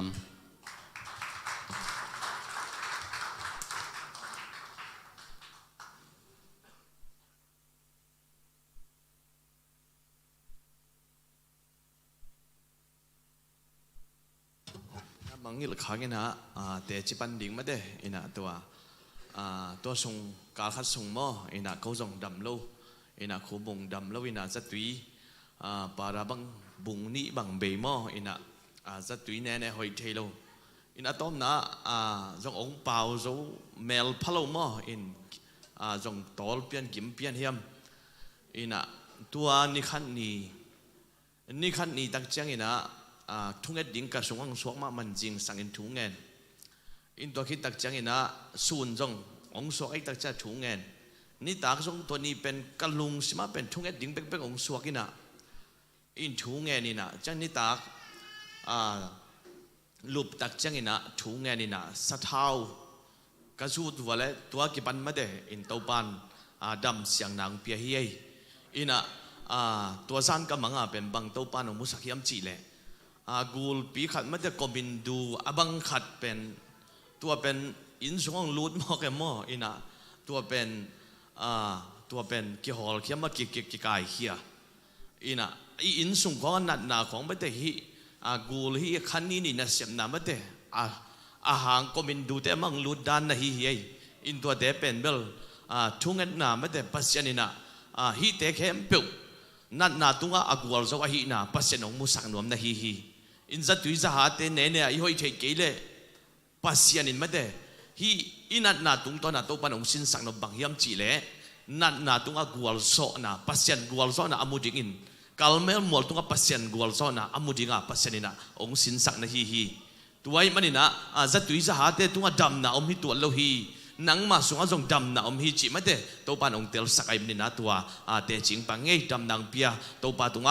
บางอย่างข้างนี้นะแต่จีบันดิ่งมาเด้อินะตัวส่งการคัดส่งมั่วอินะเขาส่งดำโลอินะเขาบ่งดำโลอินะจัดตุยปาราบังบุงนี่บังเบย์มั่วอินะจัดตุยแน่หอยเทโลอินะต้มนะส่งองเปล่าส่งเมลพะโลมั่วอินส่งตอลเปลี่ยนกิมเปลี่ยนเฮียมอินะตัวนี่ขันนี่ตั้งใจอินะทุ่งเอ็ดดิ่งกับสวงสวงมามันจริงสังอินทุ่งเงินอินตัวคิดตักจังอินะส่วนจงองสวงไอ้ตักจะทุ่งเงินนี่ตากสวงตัวนี้เป็นกะลุงสิมาเป็นทุ่งเอ็ดดิ่งเป็นองสวงอินะอินทุ่งเงินนี่นะจังนี่ตากลูบตักจังอินะทุ่งเงินนี่นะสะเท้ากระสูตัวและตัวกิบันมาเดอินเตาปันดำเสียงนางเปียเฮียอินะ ตัวซันก็มังเป็นบังเต้าปานของมุสักยามจีเลยกูลปีขัดไม่ได้กบินดูบังขัดเป็นตัวเป็นอินสงลูดมอแกมออินะตัวเป็นกิฮอลเขียมากิกายเขียอินะอินสงของนัดนาของไม่ได้ฮีกูลฮีขันนี้นี่นะเสียมนาไม่ได้หางกบินดูแต่มังลูดด้านนะฮีอินตัวเดเป็นเบลทุ่งเงินนาไม่ได้ปัสยานินะฮีเตเข้มปิวนัดนาตุงอากูลจะว่าฮีนะปัสยานองมุสักนวมนะฮีอินจะตุยจะหาเตเนเน่อีหอยเทเกเลปัสยานินไม่ได้ฮีอินัดนาตุงตอนนาตัวปานองสินสักนวมบังยามจีเลนัดนาตุงอากูลโซนะปัสยานกูลโซนะอามุดิงินกัลเมลมอลตุงอาปัสยานกูลโซนะอามุดิงาปัสยานินะองสินสักนะฮีตัวไอ้มันนี่นะจะตุยจะหาเตตุงอาดำนะอมฮิตัวโลฮีนังมาส่งอาจงดำนะอมฮิจิไม่ได้ตัวปานองเตลสักไอ้มันนี่นะตัวเตจิงปังเงยดำนางเปียตัวปาตุง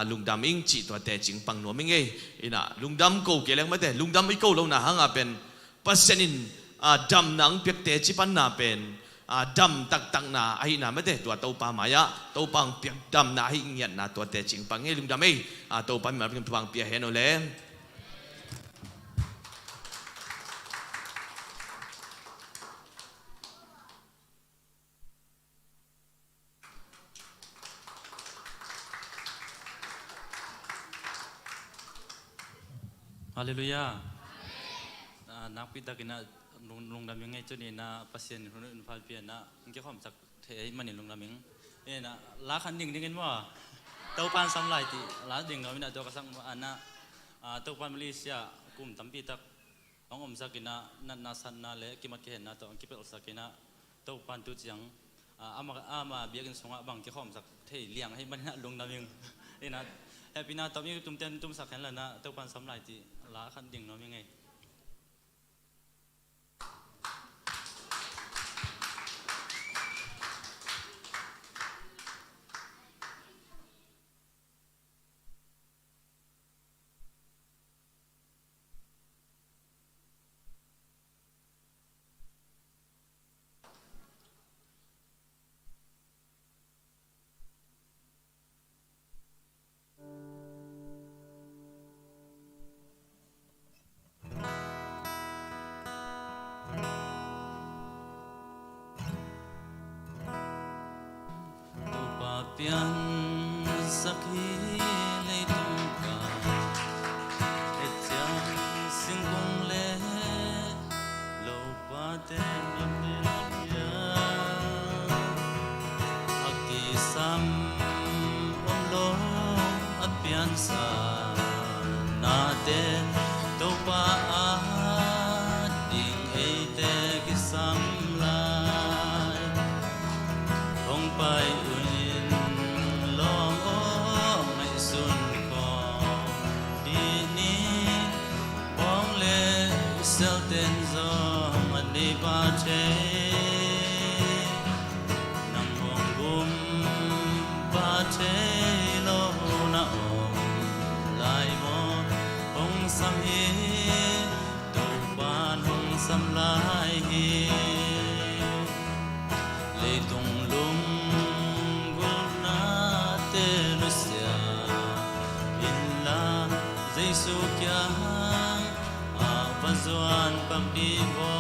ลุงดำอิงจิตัวเตจิงปังนัวมิงเงยอินะลุงดำกูเกลียงไม่ได้ลุงดำไม่กูลงนะฮังเป็นปัสยานินดำนางเปียกเตจิปันนาเป็นดำตักนาไอ้น่ะไม่ได้ตัวตัวปามายะตัวปังเปียกดำนาไอ้เงียนนะตัวเตจิงปังเงยลุงดำไม่ตัวปันมาเป็นตัวปังเปียเห็นเอาเลยฮาเลลูยานักพิจารณาลงดำยังไงจนนี่นะปัสยานิคนอื่นพาเปลี่ยนนะมันก็ความสักเทมันนี่ลงดำยังเนี่ยนะล้าขันดิ่งดิ่งกันว่าเต้าปานซ้ำลายตีล้าดิ่งเราไม่ได้ตัวกระสังอันนะเต้าปานมาเลเซียกลุ่มตั้มปีตักองอมสักกินะนันนาสันนาเล่กิมัดเห็นนะตัวองคิดเป็นสักกินะเต้าปานตุจังอามาเบียกันสงบางก็ความสักเทเลี้ยงให้มันลงดำยังเนี่ยนะแฮปปี้นะตอนนี้ตุ้มเต้นตุ้มสักแค่แล้วนะเต้าปานซ้ำลายตีล้าขันดิ่งเรายังไงเปียนสักทีเลยต้องการเอ็ดจังสิ่งคงเล่โลปาเตนยังเดียอักกิสัมอมโลอัดเปียนสานาเตโตปาอาดิ่งเอเตกิสัมลายองไปนังหงกุมปาเทโลนาอมลายมอหงสัมเฮตุบานหงสัมลายเฮเลยตุงลุงกุนาเตลุเซียอินลาเจสุกยาอาปัจจุบันปักดีบอ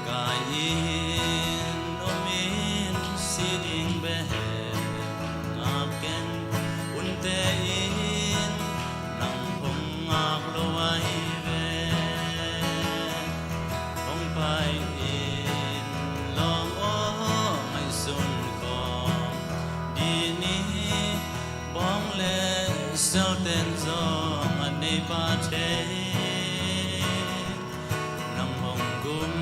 Kain omin siding behen ngaken untein nang hongak lowai ve hong pai in long o mai sun ko dini bong le sel ten zo ane pa che nang hong gum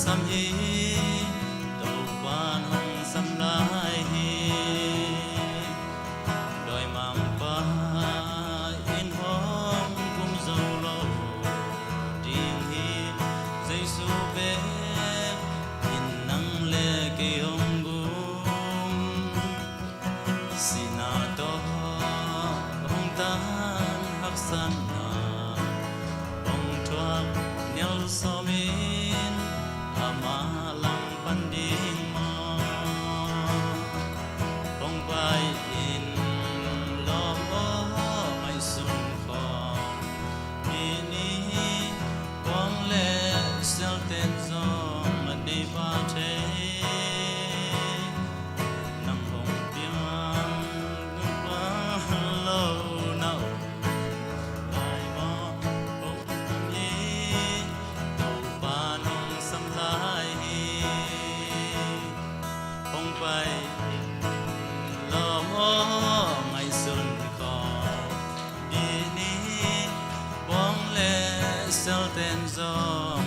sam hi to ban hong sam lai hi doi mang pa in hong kum zo lo ding hi jai su be in nang le ke hong gum sina to hong tan hak san na hong thuak nyal so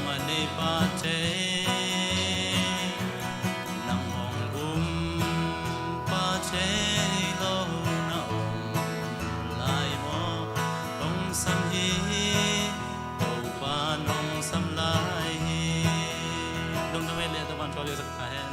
มาในปาเจนังองกุมปาเจโลนาองลายมอองสัมฮีโอปานองสัมลายดงทำไมเลยตะวันชอเรียสักแผ่น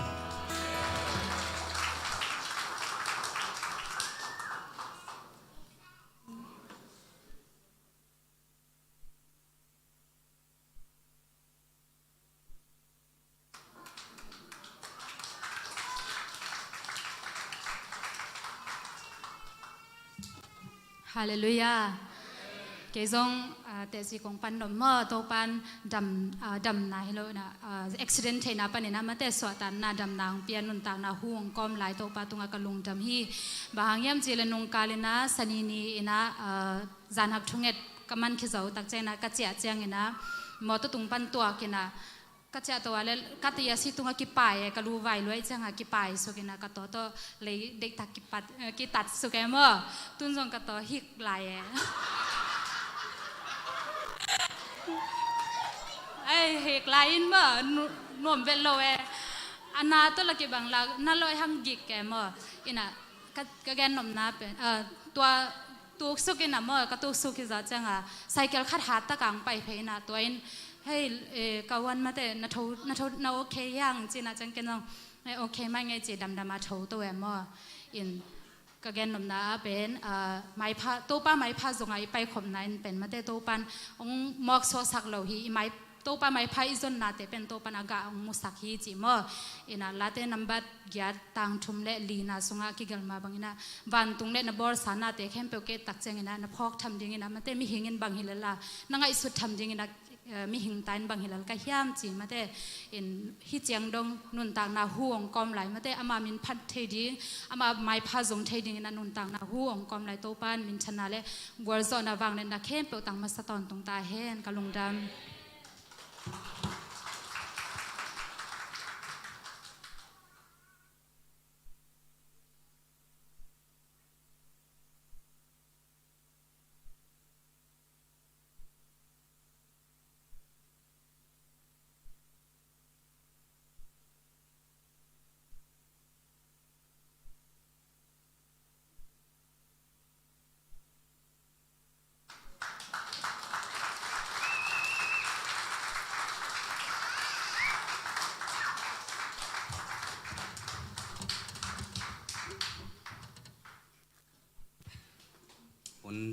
ฮาเลลูยาเกซงแต่สิของปันดมเมื่อตัวปันดำนายโลนะอุบิเหตุเทน่าปันเนี่ยนะมาแต่สวดตันนาดำนางเปียนุนต่างนาห่วงกอมหลายตัวปาตุงกะลุงดำฮีบางยามจีเลนุงกาเลนะสนีนีนะจานหักทุงเอ็ดกำมันขี้เจ้าตักใจนะกัจเจียเจียงนะมอตัวตุงปันตัวกินะกัจเจียตัวเลกัตยาสิตุงกิปายกะลูไวลวยจังกิปายสุกินะกัตโตเลยเด็กตักกิตัดสุกเอเมื่อตุนจงกัตโตฮิกลายไอเฮกไลน์มาหนุ่มเวลโลเออันนาตัวละกี่บางละน่าลอยหังกิกแกมาอินะก็แกนหนุ่มนาเป็นตัวสุกินะมาก็ตัวสุกิจะจังไซเคิลขัดหัดตะกังไปเพนะตัวอินให้กวันมาแต่นาโอเคยังจีน่าจังแกน้องโอเคไม่ไงจีดำมาโถตัวเอมาอินก็แกนหนุ่มนาเป็นไม้พาตัวป้าไม้พาส่งไอไปข่มนายเป็นมาแต่ตัวปันองมอกโซสักเหล่าฮีไม้ตัวป้าไม้พายจนนาเตเป็นตัวปนากามุสักฮีจิมอินะลาเตนัมบัดยาตังทุมเล่ลีนาสงอากิกลมาบังอินะวันตุงเล่นบอร์สานาเตเข้มเปลเกตักเจงินะนพอกทำดิงินะมันเตมีหิงินบังฮิลละนังไอสุดทำดิงินะมีหิงตายบังฮิลละก็ย่ามจิมันเตอินฮิเจียงดงนุนต่างนาห่วงกอมไหลมันเตอามามินพัดเทดิงอามาไม้พาจงเทดิงินะนุนต่างนาห่วงกอมไหลตัวปานมินชนะเล่กัวร์ซอนาวังเล่นนักเข้มเปลตังมาสะตอนตรงตาเฮนกะลุงดำ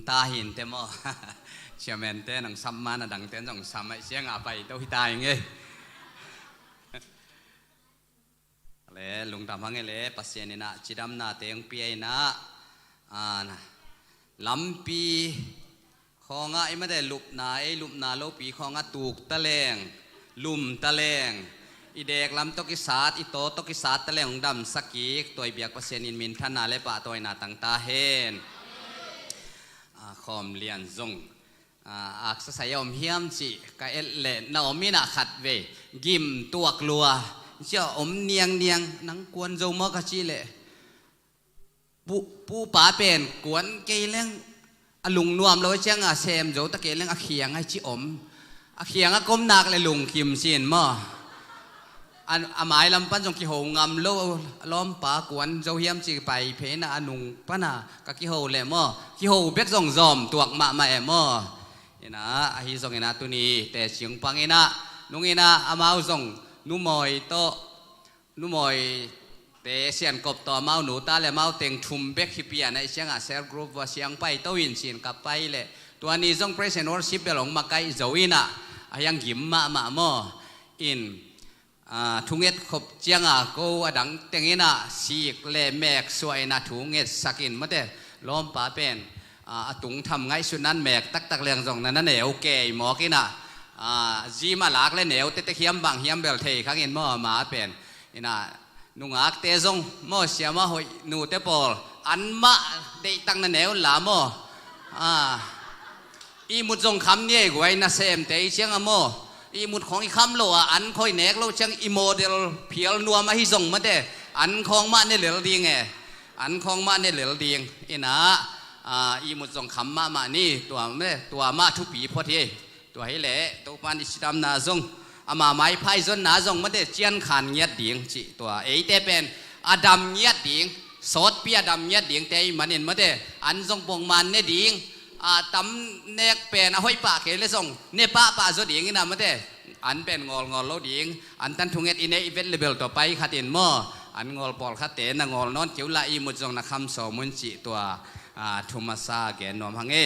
ตาหินเต็มอ่ะเชื่อแม่นเต้นังซ้ำมานะดังเต้นจังซ้ำไอ้เสียงอาไปเต้าหิตายไงเลยลุงทำให้เลยปัสเซนินะจิดำนาเตียงปีไอนะลำปีของไอ้ไม่ได้ลุบนาโลปีของตูกตะเลงลุ่มตะเลงอีเด็กลำตกิสาดอีโตตกิสาดตะเลงดำสักกีกตัวเบียกปัสเซนินมินท่านนาเลปะตัวนาตั้งตาเฮนคอมเลียนซงอักษรสยามเฮียมจีก็เอเลนอมินาขัดเวกิมตัวกลัวเจ้าอมเนียงนังกวนโจมกจีเลปูป่าเป็นกวนเกลเลงลุงนวมเราเจ้าเซมโจตะเกลเลงเขียงให้จีอมเขียงก้มนักเลยลุงคิมซีนมออันหมายลำปันจงกิโหงำโลล้อมป่ากวนเจ้าเฮียมจีไปเพนะอนุงปะนะกะกิโหเลยมอกิโหเบ็กจงจอมตัวมาเอมอนะอาฮิจงเอนะตุนีแต่เสียงปังเอนะนุงเอนะอามาจงนุมอยโตนุมอยแต่เสียงกบต่อมาหนูตาเลยมาเต็งทุมเบ็กฮิเปียในเสียงเซลกรุ๊ปว่าเสียงไปโตวินเสียงกับไปเลยตัวนี้จงเพรสเซนต์วอร์ชิปเบลงมาไกเจ้าอินะยังหิมมามออินทุงเอ็ดขบเจียงกูดังเต็งอินะสีกเล่แมกสวยนะทุงเอ็ดสักินมาเดล้อมป่าเป็นตุงทำไงสุนันแมกตักเลียงจงนั้นเหนียวเกยหมอกินะจีมาหลากเลยเหนียวเตะเขียมบางเขียมเบลเทยข้างอินหม้อมาเป็นอินะนุงอักเตจงหม้อเสียมาหอยนูเตปอลอันมาได้ตั้งนั่นเหนียวหลาหม้ออีมุดจงคำเนี่ยไว้นะเซมเตยเชียงหม้ออีมุดของอีคำโลอันคอยเนกโลเชียงอีโมเดลเพียลนัวมาให้ส่งมาเด้อันของมาเนี่ยเหลือดีไงอันของมาเนี่ยเหลือดีอินะอีมุดจงคำมานี่ตัวมาทุปีพอดี ตัวให้เละตัวปานอิสลามนาจงอามาไม้ไพ่จนนาจงมันเดเจียนขันเงียดดิ่งจิตัวเอเตเป็นอาดัมเงียดดิ่งสดปีอาดัมเงียดดิ่งแต่มันเห็นมันเดอันจงปงมันเนี่ยดิ่งตำเนกเป็นห้อยปากเขยเลยส่งเนี่ยป้าจดดิ่งนี่นะมันเดอันเป็นงอลโลดิ่งอันตันทุงเอ็ดอินเอเวนเลเวลต่อไปขัดเห็นมั่วอันงอลปอลขัดเตนงอลนอนเกี่ยวละอีมุดจงนักคำสอมุนจิตัวทุมาซาแกนนอมหังเอ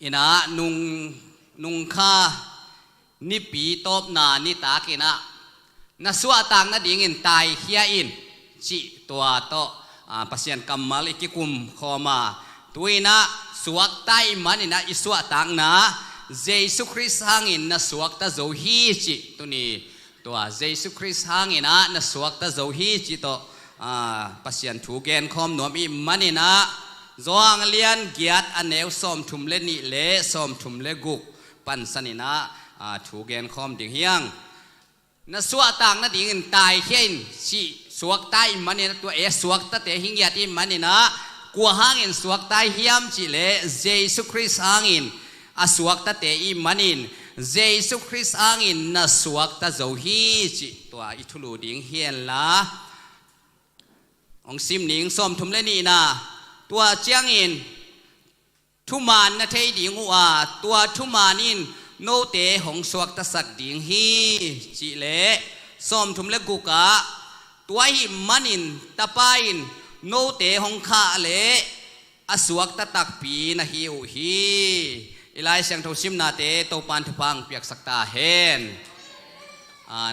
อินะนุงคานิปีตบนานิตากินะนัสวะต่างนัดดิ่งอินตายเฮียอินจิตัวโตปัสยันกัมมาลิกิคุมขอมาตัวนะสวกไตมันอินะอิสวะต่างนะเยซูคริสต์หางอินนัสวกตาโจฮีจิตัวนี้ตัวเยซูคริสต์หางอินะนัสวกตาโจฮีจิโตปัสยันถูกเกณฑ์คอมหนวมอิมันอินะจงเลียนเกียรติอันเนวสมทุมเลนิเลสมทุมเลกุกปันสันินะถูกเกณฑ์คอมดิ่งเฮียงนัสวะต่างนัดดิ่งอินตายเฮียนจิสวกไตมันอินะตัวสวกตาเตหิงเกียรติมันอินะกัวหางอินสวกไตเฮียมจิเลเยซูคริสต์หางอินสวกตาเตอิมันอินเยซูคริสต์หางอินนัสวกตาโจฮีจิตัวอิทุลูดิ่งเฮียนละองซิมนิงสมทุมเลนีนะตัวเจียงอินทุมานนะเทยดิ่งหัวตัวทุมานินโนเตหงสวกตาสักดิ่งฮีจิเลสมทุมเลกุกะตัวหิมันอินตาปาอินโนเตหงคาเลสวกตาตักปีนะฮิวฮีอีไลเสียงทซิมนาเตโตปันทุพังเปียกสักตาเฮน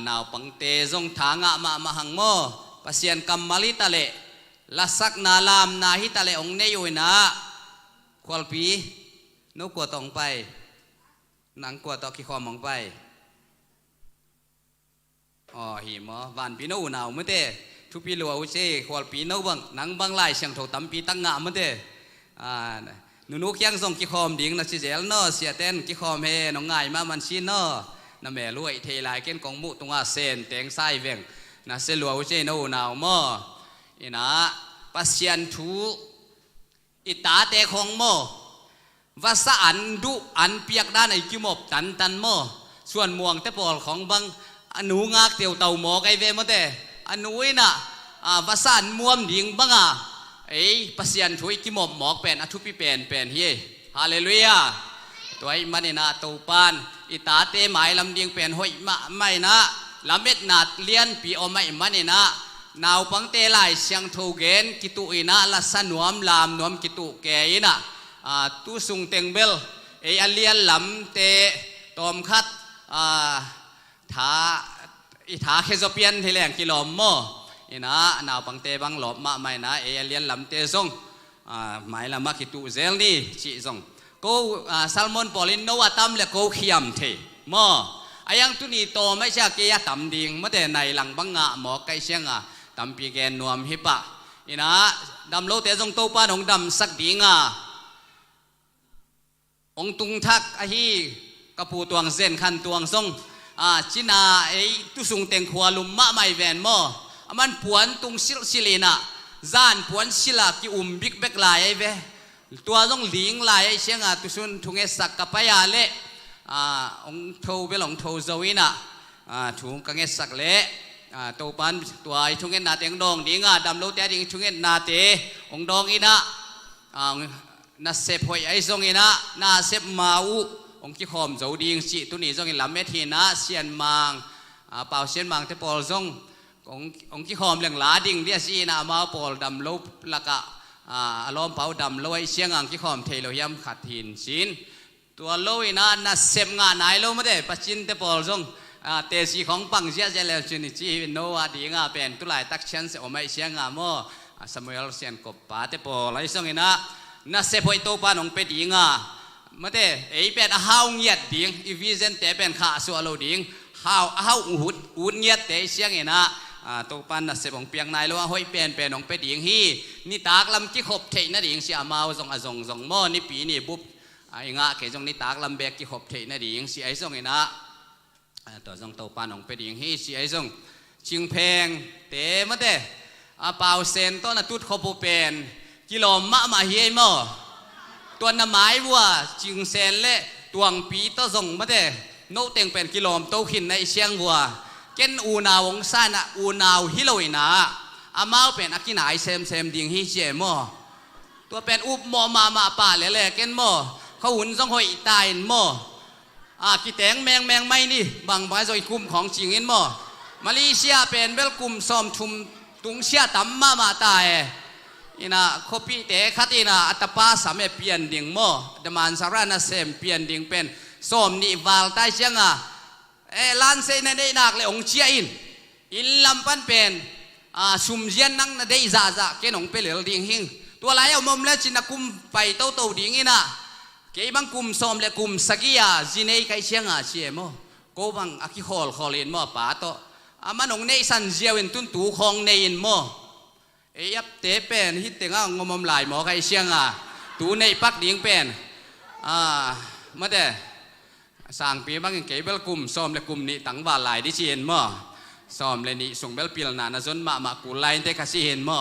นาวปังเตจงทางะมาหังโมปัสยันกัมมาลิตะเลลัสักนาลามนาฮิตะเลองเนยุนะควอลปีนุกัวตองไปนังกัวตอกิคอมองไปหิมวันปีนู้นาวเมื่อเตทุปีลัวอุเช่ควอลปีนู้บังนังบังไลเสียงทตั้มปีตั้งงะเมื่อเตนุกยังส่งกิคอมดิ่งนะสิเจลเนอเสียเต้นกิคอมเฮน้องง่ายมามันชินเนอนะแม่รวยเทลายเก้นกองมุตรงอาเซนเตงไซเวงนะเซลัวอุเช่นู้นาวมออินะปัสยันทูอิตาเตคงโมวาสอันดุอันเปียกด้านไอกิมบตันโมส่วนม่วงเตปอลของบังอนุงากเตียวเต่าหมอกไอเวมเตอนุยนะวาสอันม่วมดิ่งบังไอปัสยันทูอิกิมบหมอกเป็นอทุปิเป็นเฮฮาเลลูยาตัวไอมันนะตูปานอิตาเตหมายลำเดียงเป็นหอยมะไม่นะลำเม็ดนาดเลียนปีอไม่มันนะนาวปังเตลายเสียงทูเกนกิตุอินะลัสนวมลามนวมกิตุเกอินะตุสุงเตงเบลเออเลียนลำเตตอมคัดถาเคโซเปียนที่แหลงกิโลโมอินะนาวปังเตบังหลบมาไม่นะเออเลียนลำเตซงหมายละมากิตุเซลนี่จิซงกูซัลมอนปอลินโนวาตัมเลกูขียมเทโมอายังตุนีโตไม่ใช่เกียตัมดิ่งเมื่อแต่ในหลังบังงะหมอไกเชียงตัมปีแกนนวมฮิปะอินะดำโลเตจงโตปานองดำสักดิ่งองตุงทักอฮีกระปูตวงเส้นขันตวงทรงจินาไอตุสุงเต็งขวาลุมมะไม่แวนโมมันปวนตุงสิลีนะจานปวนสิลากิบิ๊กเบกลายไอเวตัวต้องหลิงลายไอเชียงตุสุนทุงเอสักกะปายาเละองโทเบลองโทโจวินะถุงกังเอสักเละตัวปันตัวไอทุงเอนาเตียงดองดิ่งดำโลเตดิ่งทุงเอนาเตองดองอินะนาเซพอยไอซงอินะนาเซพมาอุองคิคอมโจดิ่งจิตุนีซงอิลำเมทีนะเซียนมังเป่าเซียนมังเตปอลซงองคิคอมเรื่องลาดิ่งเดียซีนะมาปอลดำโลละกะอารมณ์เป่าดำโลไอเชียงอังคิคอมเทโลยมขัดหินสินตัวโลยนะนาเซพงานไหนโลไม่ได้ปัจจินเตปอลซงเตสีของปังเสียเจริญจุนิจีโนอาดีงาเป็นตุลายตักเชนเสอไม่เชียงโมสมุเอลเซียนกบปาเตปอลไอซงอินะน่าเสพอยโตปานองเป็ดดิ่งมาเตไอเป็ดฮาวเงียดดิ่งอีวิเซนเตเป็นข้าสัวโลดิ่งฮาวอุดเงียดเตเสียงอินะโตปานน่าเสพองเปียงนายโลห้อยเป็นองเป็ดดิ่งฮีนี่ตากลำกิขบเทน่าดิ่งเสียมาจงจงโมนี่ปีนี่บุบไอ้งะเกจงนี่ตากลำเบกกิขบเทน่าดิ่งเสียไอซงอินะตัวจงโตปานองเป็ดดิ่งฮีเสียไอซงชิงเพงเตมาเตเป่าเซนต้นตุดขบเป็นกิโลมะมาเฮียมอตัวน้ำไม้วัวจิงเซนเละ ตวงปีโตส่งมาเดโนเต็งเป็นกิโลมโตขินในเชียงวัวเก้นอูนาวงซ่านะอูนาวฮิโลอินาอามาเป็นอากินายเซมดิ่งฮิเจมอตัวเป็นอุบมอมาป่าเล่เก้นมอเขาหุ่นส่งหอยตายมอกิแตงแมงไม่นี่บางใบซอยกลุ่มของจริงอินมอมาเลเซียเป็นเบลกลุ่มซ้อมชุมตุงเชียตั้มมาตายอินะคบีเตะขัดอินะอัตปาสามเปลี่ยนดิ่งมอเดมันสารานาเซมเปลี่ยนดิ่งเป็นซ้อมนิวาลใต้เชียงลานเซนได้นักเลยองเชียอินลำปันเป็นชุมเย็นนั่งได้จ่าเกนองเปลือกดิ่งหิงตัวไรเอามุมเล่จินกุมไปโตดิ่งอินะเกี่ยบังกุมซ้อมและกุมสกียาจีเนยใครเชียงเชียมอโกบังอากิฮอลเล่นมอป่าโตมันองเนยสันเจียวอินตุนตูของเนยนมอยับเตะเป็นฮิตเตงงมหลายหมอใครเชียงตูเนยปักดิ่งเป็นมาเดสั่งปีบางเกี่ยเบลกุมซ้อมและกุมนี้ตั้งว่าหลายดิเชียนมอซ้อมเลยนี่ส่งเบลปิลนานะจนมากูไลน์เตะคาซีเห็นมอ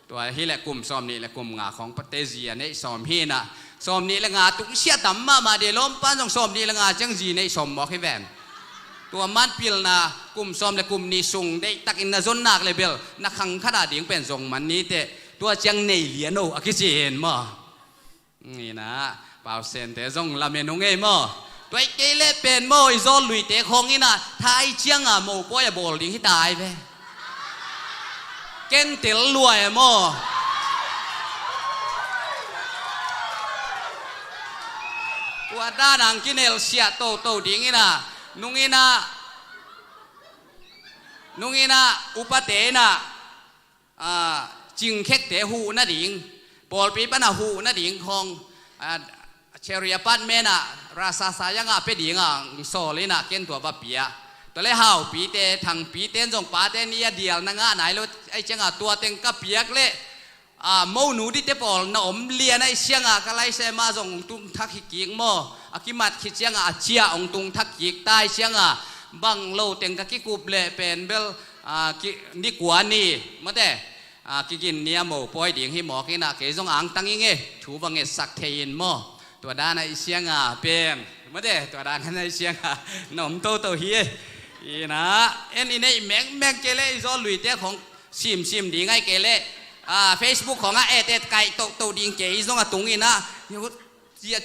ตัวฮิและกุมซ้อมนี่และกุมงาของปเตเซียนี่ซ้อมฮีนะซ้อมนี่และงาตุ้งเชียตั้มมาเดล้มปั้นส่งซ้อมนี่และงาจังจีในซ้อมบอกให้แวนตัวมันปิลนากุมซ้อมและกุมนี้ส่งได้ตักอินนะจนนักเลยเบลนักขังขนาดดิ่งเป็นส่งมันนี้เตะตัวจังในเหลียนโออากิซีเห็นมอนี่นะเป่าเซนเตะส่งลาเมนุงเอมอตัวเกเรเป็นโมอิโซลุยเตะคงนี่นะไทยเชียงโมป่วยบอลดิ่งที่ตายไปเก่งเตลรวยโมตัวด้านอังกินเอลเซียโตดิ่งนี่นะนุ่งนี่นะอุปเตนะจิงเค็กเตะหูนะดิ่งบอลปีปันหูนะดิ่งของเชริยปันเมนะราซาสายังเป็ดยังโซลินะเก่งตัวปะเปียตัวเล่ห่าวปีเตทางปีเต้นส่งป้าเต้นี่เดียวนั่งไหนแล้วไอ้เจ้าตัวเต็งกับเปียกเล่มูหนูที่เตปอลน่ะอมเลียนไอ้เชียงก็ไล่เสมาส่งตุ้งทักขิกิงโมอากิมัดขิเชียงเชียองตุ้งทักขิกใต้เชียงบังโลเต็งกับกิกุบเล่เป็นเบลนี่กว่านี่มาเต้กิกินเนี่ยโมปอยดิ่งให้หมอกินเกยส่งอ่างตั้งยังไงถูบังเงสักเทียนโมตัวด้านไอ้เชียงเป็นมาเด้ตัวด้านไอ้เชียงหนุ่มโตเฮียอีนะเอ็นอีนี่แมงเกเรอีโซลุยเต้ของซิมดิ่งไอ้เกเรFacebook ของเอเตไก่โตดิ่งเกยส่งตุงอีนะเนี่ยก็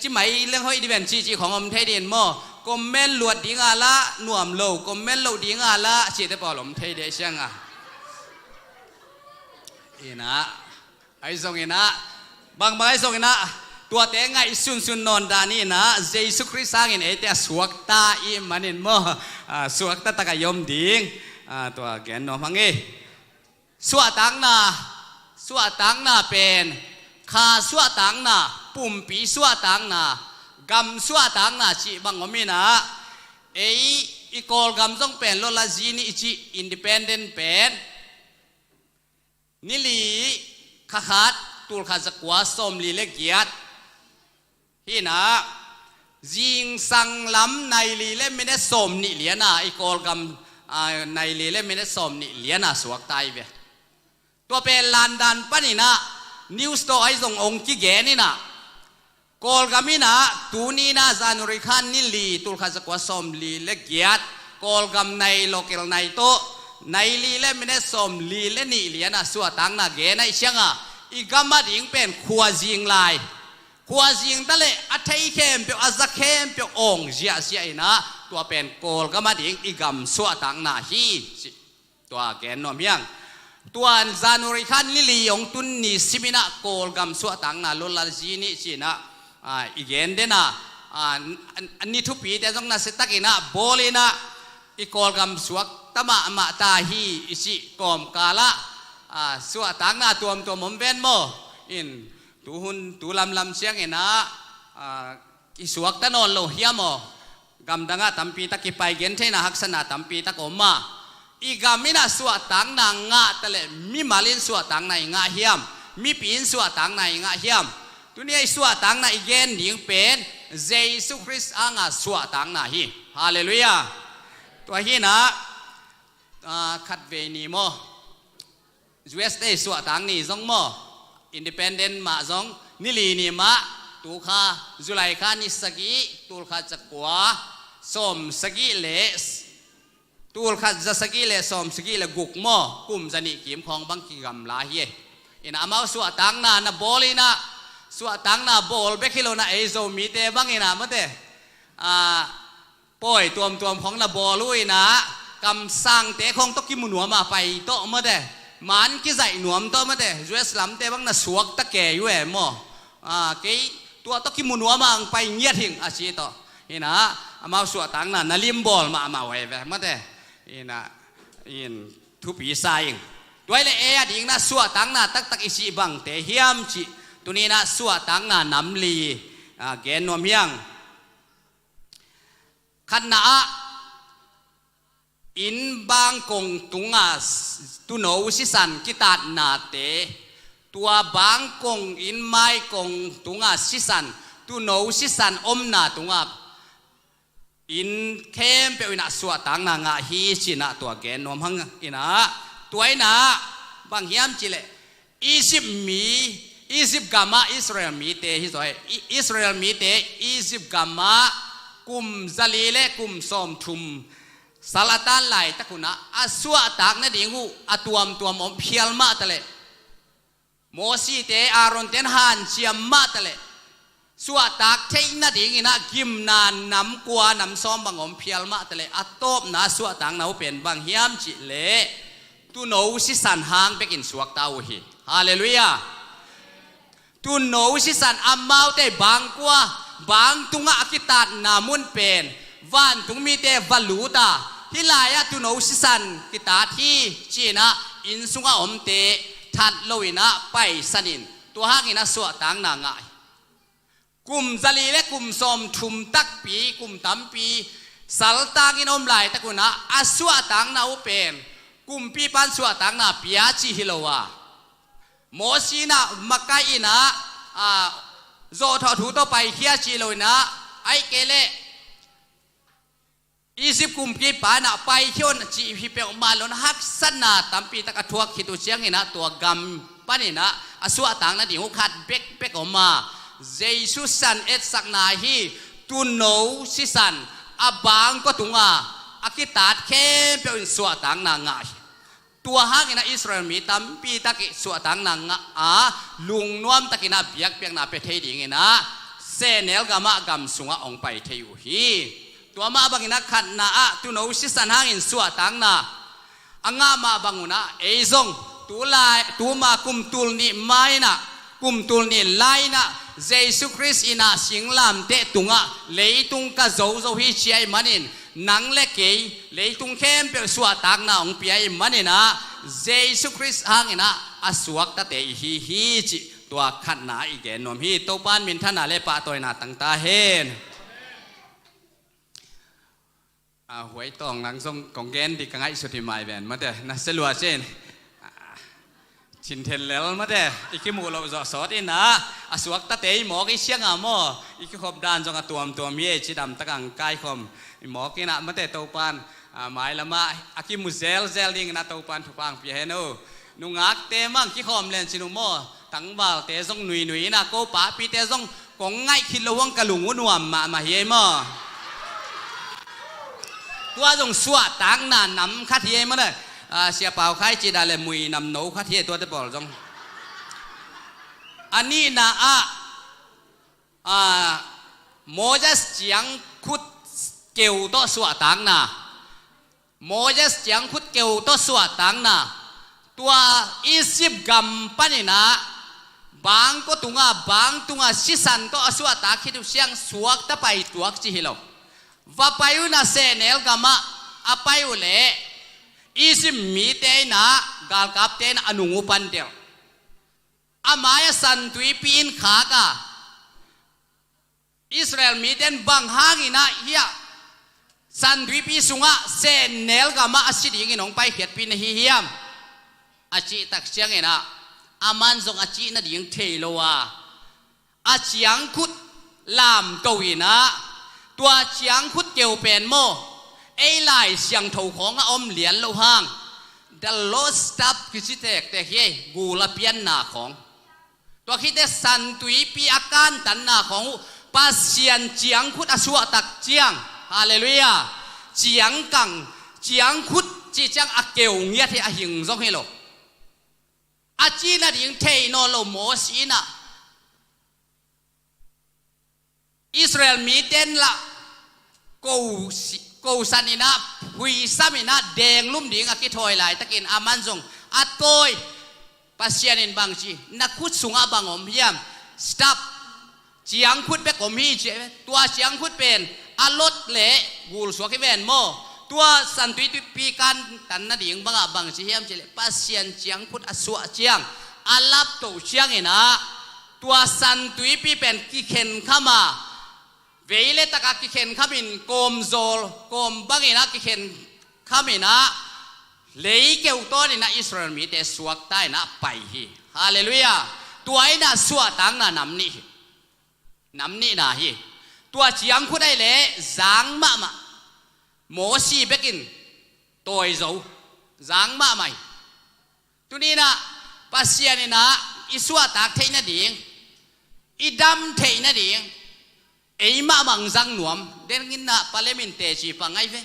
จิ๋มไม่เรื่องห้อยดิเวนจีของอมเทเดนโมคอมเมนต์ลวดดิ่งละหน่วมโลคอมเมนต์โลดิ่งละจีเตปอลอมเทเดเชียงอีนะไอ้ส่งอีนะบางไอ้ส่งอีนะตัวเตงไงสุนนอนดานี่นะเยซูคริสต์สร้างอินเอเตสวกตาอิมันอินโมสวกตาตะกายมดิ่งตัวแกนนอมังเอสวตังนาเป็นคาสวตังนาปุ่มปีสวตังนากำสวตังนาจีบังอมินะอีกอลกำต้องเป็นโลลาจีนี่จีอินดิเพนเดนเป็นนิลีขัดตูลขัดสกวาสมลีเล็กยัดที่นะยิงสังล้ำในลีเล่ไม่ได้สมนิเลียนะอีกอลกำในลีเล่ไม่ได้สมนิเลียนะสวกตายไปตัวเป็นลานดันปะนี่นะนิวส์โตไอส่งองค์ที่แกนี่นะกอลกามินะตูนี่นะจานุริคันนิลีตุลขัดสกวาสมลีเล็กยัดกอลกำในโลเกลในโตในลีเล่ไม่ได้สมลีเล่นิเลียนะสวตังนะแกในเชียงอีกำมาดิ่งเป็นขวาจิงลายขวาจิงตะเลอัฐิเข้มเปียวอัจเข้มเปียวองเจียเสียนะตัวเป็นกอลกำมาดิ่งอีกำสวตังนะฮีตัวแกนนอมยังตัวจานุริคันลิลีองตุนนิสิมินะกอลกำสวตังนะลุลาจีนี่จีนะอีกเกนเดนะอันนี้ทุกปีแต่ต้องน่าเสตักินะโบลีนะอีกอลกำสวกตมะมาตาฮีอิชิกอมกาละสวตังนะตัวมมเวนโมอินตูหุนตูลำเชียงเอ็นะอิสวกตะนอนโลเฮียโมกำดังตัมปีตะกิไปเกนเทนะฮักษณะตัมปีตะกอมมาอีกามินะสวตังนางะตะเลมีมาลินสวตังในงะเฮียมมีปีนสวตังในงะเฮียมตัวนี้สวตังในเกนดิ่งเป็นเยซูคริสต์อ่างสวตังนะฮีฮาเลลูยาตัวฮีนะขัดเวนีโมUS ได้สวตังนี่ซองโมอินดิเพนเดนต์มาซองนิลีนี่มา ตูข้าจุไลข้านิสกีตูข้าจะกว่าสมสกีเลสตูข้าจะสกีเลสมสกีเลกุกโมกุมจะนิกิมของบังกิกำลาเฮอินอามาสวตังนาบอลีนาสวตังนาบอลเบคิโลนาเอโซมีเตบังอินามะเตป่อยตัวของนาบอลุยนะกำสั่งเตะของตกิมุนหัวมาไปโตมาเตมันกิใจหนวมโตมาเตยูเอสลัมเตบังนาสวกตะแก่อยู่เอ๋มกี่ตัวตกิมุนหัวมาไปเงียทิ้งอาชีโตอินะอามาสวตังนาลิมบอลมาไว้แบบมาเตอินะอินทุปีไซงด้วยเลยเอดิ่งนะสวตังนาตักอิชิบังเตเฮียมจิตัวนี้นะสวตังนานำลีเกนนวมยังขณะอินบางกงตุงาตุโนสิสันกิตานาเตตัวบางกงอินไม้กงตุงาสิสันตุโนสิสันอมนาตุงาอินเข้มเปียวนะสวตังนางาฮีชินะตัวเกนนวมหังอินะตัวนะบางเฮียมจิเลอียิปต์มีอียิปต์กามาอิสราเอลมีเตฮิสวยอิสราเอลมีเตอียิปต์กามากุมซาลีเลกุมซอมทุมสลัดตันไหลตะกุนะอาสวะตักนั่นเองหูอาตัวมอมเพียลมาตะเลโมซีเตอารอนเตนฮันเชียมมาตะเลสวะตักเทนนั่นเองนะกิมนานนำกัวนำซอมบางอมเพียลมาตะเลอาตบนะสวะตักนาเป็นบางเฮียมจิเลตุโนสิสันหางเบกินสวกตาวีฮาเลลูยาตุโนสิสันอัมมาเตบางกัวบางตุงอากิตานามุนเป็นวันตุงมีเตวัลูตาฮิลายตุโนสิสันกิตาที่จีนะอินสุงอมเตทัดโลวินะไปสนินตัวหากินะสวตังนางายกุมซาลีและกุมซอมทุมตักปีกุมตัมปีสัลตากินอมไหลตะกุนะอาสวตังนาเป็นกุมปีปันสวตังนาปิอาจิฮิโลวาโมซีนะมักไกอินะโจทอถูต่อไปเฮียจีโลนะไอเกเลอีสิบกุมปีปานะไปเที่ยวจีพิเปอมาลนฮักสนาตัมปีตะกะทวกขิตุเชียงนี่นะตัวกำปานี่นะอสวตังนะดิหุขัดเบกออกมาเจสุสันเอตสักนาฮีตุโนสิสันอบางก็ตุงอากิตาดเข้มเปียวสวตังนางายตัวหางนะอิสราเอลมีตัมปีตะกิสวตังนางลุงนวมตะกินะเบียกนาเปเทดิ่งนะเซเนลกามะกำสุงองไปเทยุฮีตัวมาบังนะขัดนะตุโนสิสันหางสวตังนะอังมาบังนะเอซงตัวมากุมตุลนี่ไม่นะกุมตุลนี่ไลนะเยซูคริสต์อินาสิงลามเตตุงเลยตุงกะโจฮิเชียมันินนังเล็กเลยตุงเข้มเปสวตังนะองเปียมันนี่นะเยซูคริสต์หางนะอสวกตะเตฮีจิตัวขัดนาอีกแกนนมฮีตัวบ้านมินท่านาเลปะตัวนาตั้งตาเฮนหวยตองหลังทรงของแกนที่กังไอสุดที่หมายแบนมาเถอะนะสลัวเช่นชินเทนแล้วมาเถอะอีกมูเราจะสอดอินะอสวกตะเตยหมอกอีเชียงอ่ะหม้ออีกขบดานจงตัวมีจิดำตะกังกายคมหมอกินะมาเตะตัวปานหมายละมาอากิมุเซลดิงนะตัวปานทุกปังเปียเฮโนนุงักเตมังกิคอมเลนชินุโมตั้งบ่าวเตะส่งหนุ่ยนะโกป้าปีเตะส่งกงง่ายคิดละวังกะลุงวุ่นวามมาเฮมอตัวส่งสวตังน่ะนำคัดเฮมาเลยเสียเป่าใครจีดาเลยมุยนำหนูคัดเฮตัวเตะบอลส่งอันนี้นะโมเสสเจียงคุดเกี่ยวต่อสวตังนะโมเสสเจียงคุดเกี่ยวต่อสวตังนะตัวอีสิบกัมปะนี่นะบางก็ตุงบางตุงสิสันต่อสวตักคิดดูเสียงสวกตะไปตัวจิฮิโลว่าไปอยู่นะเซเนลกัมะอไปอยู่เล่อีสิบมีเตนะกาลกับเตนะอนุงุปันเดียวอามายสันตุยปีนขากะอิสราเอลมีเตนบางหากินะเฮียสันตุยปีสุงะเซเนลกัมะอาศิดิงินองไปเขียดปีนฮิยามอาจิตักเชียงเองนะอามันส่งอาจินั่นยังเทโลวาอาเจียงคุดลามตัวอีนะตัวเจียงคุดเกี่ยวเป็นโมไอ้ลายเสียงถูของอมเหรียญโลหาง the lost stuff คือสิเตกแต่เฮ้กูละเปียนหน้าของ ตัวคิดแต่สันตุยปีอาการตันนาของปัสเซียนเจียงคุดอสัวตักเจียงฮาเลลูยาเจียงกังเจียงคุดจีจังอาเกวเงียที่อาหิงซงเฮโลอาจีน่ะดิงเทนอโลโมสีน่ะอิสราเอลมีเต้นละกูสันนินะหุยซามินะแดงลุ่มดิงอากิถอยไหลตะกินอามันซงอัดโกยปัสเซียนินบางจีนักขุดสุงอาบางอมพิยามสต็อปเจียงขุดเบกอมฮีเจตัวเจียงขุดเป็นอลดเละกูลสวกเวนโมตัวสันตุยตุปีกันตันนาดิงบางบางจีเฮียมเจเลปัสเซียนเจียงขุดอสวเจียงอาลับโตเจียงเองนะตัวสันตุยปีเป็นกิเข็นเข้ามาเวเลตะกะกิเข็นขมินโกมโซลโกมบังเอนะกิเข็นขมินะเลยเกี่ยวตัวนี่นะอิสราเอลมีแต่สวกใต้นะไปฮีฮาเลลูยาตัวไอ้น่ะสวตังน่ะนำนี่นะฮีตัวเจียงคุได้เลยจางมาโมซีเบกินตัวไอ้โจจางมาใหม่ตัวนี้นะปัสเซียนี่นะอิสวตักเทน่ะดิ่งอิดำเทน่ะดิ่งไอ้มาบังจังหนวมเดินกินนะพาเลมินเตจีปังไงเว้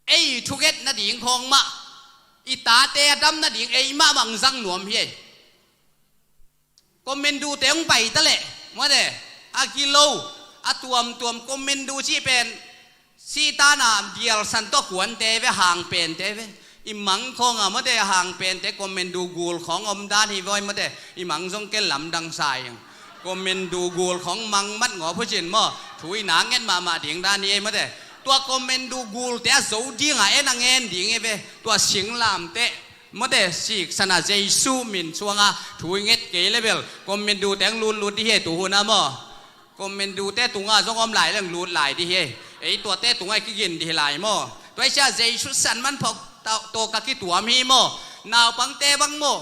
ไอ้ทุกเอ็ดนาดิ่งคงมาอีตาเตะดำนาดิ่งไอ้มาบังจังหนวมเฮ้ก็เมนดูเตงไปตะเละมาเด้อากิโลอาตัวมก็เมนดูชีเป็นซีตานาเดียลสันโตขวนเตเวห่างเป็นเตเวอีมังคงอ่ะมาเด้ห่างเป็นเตก็เมนดูกูลของอมดานฮีวอยมาเด้อีมังทรงเกลลำดังสายก็เมนดูกูลของมังมัดงอผู้จินมั่วถุยหนาเงินมาดิ่งด้านนี้มาเด้ตัวคอมเมนดูกูลแต่โจดิ้งไอ้นางเงินดิ่งไอ้เว้ตัวสิงลามเตะมาเด้สิกษณะเจสูมินช่วงถุยเงินเกลเบลคอมเมนดูแต่งลุดที่เฮตุหัวน้ำมั่วคอมเมนดูแต่ตุงจงอมไหลเรื่องลุดไหลที่เฮไอ้ตัวแต่ตุงไอ้ขี้กินที่ไหลมั่วตัวไอ้ชาเจสุสันมันพกโตกะกิตัวมีมั่วนาวปังเตบังมั่ว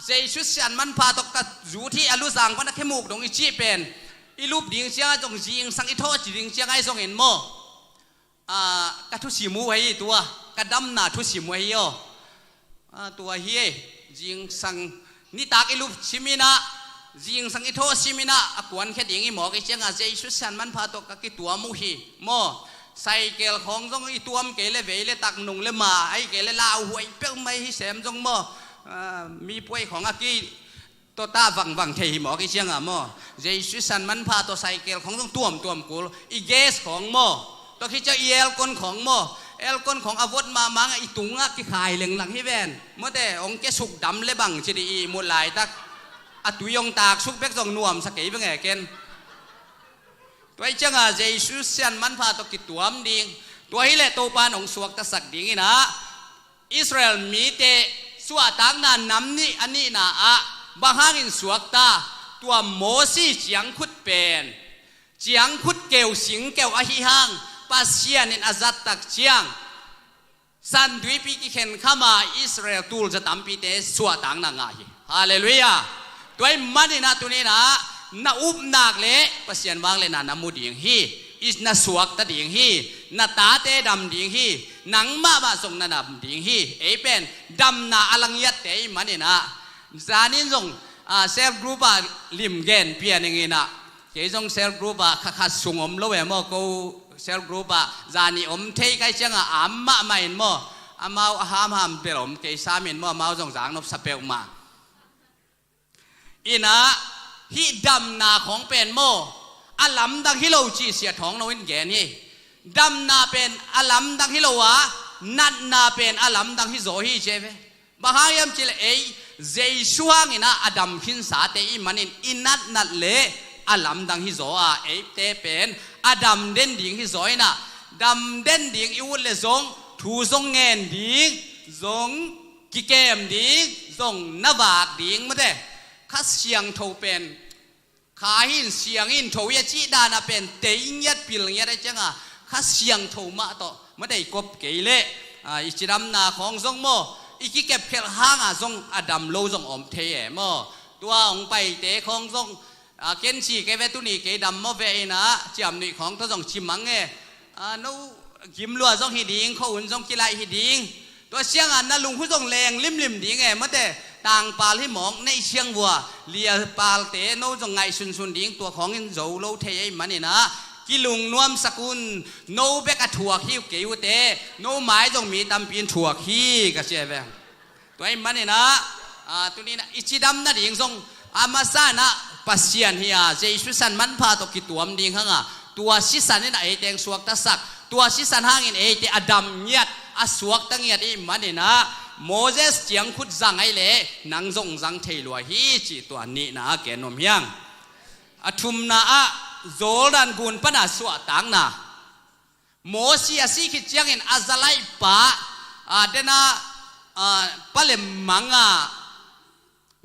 เจสุสันมันพาตกกะจูที่อลุสังพันธะเขมุกตรงอีชีเป็นอีรูปดิ่งเชียงจงจิงสังอิโทจิดิ่งเชียงไอ้ทรงเห็นโมกะทุสิมูไว้ตัวกะดำหนาทุสิมูไว้ย่อตัวเฮียจิงสังนิตากอีรูปชิมินะจิงสังอิโทชิมินะกวนแค่ดิ่งอีหมอกเชียงเจสุสันมันพาตกกะกิตัวมูฮีโมใส่เกลของจงอีตัวมเกลเวเลตักนุงเลมาไอเกลลาวหวยเปี้ยไม่ฮิเสมจงโมมีป่วยของอากีตัวตาวังเทหิหมอกี่เชียงอ่ะโมเจสุสันมันพาตัวไซเกลของต้องตัวมกูอีเกสของโมตัวคิดจะเอลก้นของโมเอลก้นของอาวุธมามังอีตุงอ่ะกี่ขายเหลืองหลังฮิเวนเมื่อแต่องค์เกสุกดำเลยบังจะดีมูลลายตักอตุยงตากสุกเบกจงนวมสักกี่เป็นไงเกนตัวไอ้เจ้าเจสุสันมันพาตัวกิตัวมดิ่งตัวฮิเลตัวปานองสวกตะสักดิ่งนะอิสราเอลมีเตสวตังนานน้ำนี่อันนี้นะบางห้างอินสวกตาตัวโมซีเจียงคุดเป็นเจียงคุดเกวสิงเกวอหิหังปัสเซียนินอาจัตตักเจียงสันดุยปีกิเข็นข้ามาอิสราเอลตูลจะตามปีเตสวตังนางาฮีฮาเลลูยาตัวมันนี่นะตัวนี้นะน่าอุบนักเละปัสเซียนวางเลยนะน้ำมูดิ่งฮีอิสนาสวกตะดิ่งฮีนาตาเตดำดิ่งฮีหนังมาส่งนาดำดิ่งฮีเอเป็นดำนาอลังยัดเตมันนี่นะจานินส่งเซลกรุ๊ปลิมเกนเปียนอย่างนี้นะเกี่ยส่งเซลกรุ๊ปขัดส่งอมแล้วเว้ยมั่วกูเซลกรุ๊ปจานิอมเทใกล้เชียงอ่ำมาไม่มั่วมาห้ามเปล่าเกี่ยสามินมั่วมาส่งจางนบสเปลมาอีนะฮิดำนาของเป็นมั่วอาลัมดังฮิโลจีเสียท้องนวินแกนี่ดำนาเป็นอาลัมดังฮิโลวะนัดนาเป็นอาลัมดังฮิโซฮีเชฟบางอย่างจิเลเจชัวงินะอดัมขินสาเตอิมันินอินัดนัดเลอาลัมดังฮิโซอาเอฟเตเป็นอดัมเด่นดิ่งฮิโซอินะดัมเด่นดิ่งอิวุเลซงทูซงเงินดิ่งซงกิเกมดิ่งซงนวากดิ่งมาเด้ข้าเสียงโทเป็นข้าหินเสียงหินโทยจีดานะเป็นเตียงยัดปิลยัดได้จังอ่ะข้าเสียงโทมาต่อมาได้กบเกลอิจดัมนาของซงโมอีกเก็บเพลห้างซงอดัมโลซงอมเทยโมตัวองไปเตะของซงเกณฑ์ชีเกเวตุนีเกดัมโมเวนะจำนี่ของทั้งซงชิมังเงนู้กิมลัวซงฮิดิงเขาอุ่นซงกีฬาฮิดิงตัวเสียงอันนั้นลุงผู้ซงแรงลิมดิ่งไงมาแต่ ต่างปาลิหมองในเชียงวัวเลียปาลเตโนจงไงสุนดิ้งตัวของอินโจโลเทยมันนี่นะกิลุงนวมสกุลโนเบกถั่วขี้เกี่ยวเตโนหมายจงมีตำปีนถั่วขี้กระเจี๊ยบตัวไอ้มันนี่นะตัวนี้นะอิจิดำนะดิ้งทรงอามาซานะปัสเซียนเฮียเจสุสันมันพาตกิตัวมดิ้งข้างอ่ะตัวชิสันนี่นะเอเตงสวกตะสักตัวชิสันห่างอินเอเตอดัมเงียดอสวกตั้งเงียดอีมันนี่นะโมเสสเจียงขุดจังไอเล่นังจงจังเทลัวฮีจีตัวนี้นะแกนมยังทุมนะโจดันกุนปนาสวตังนะโมเสสสิขิเจียงอินอาซาไลปะเดนะปะเลมัง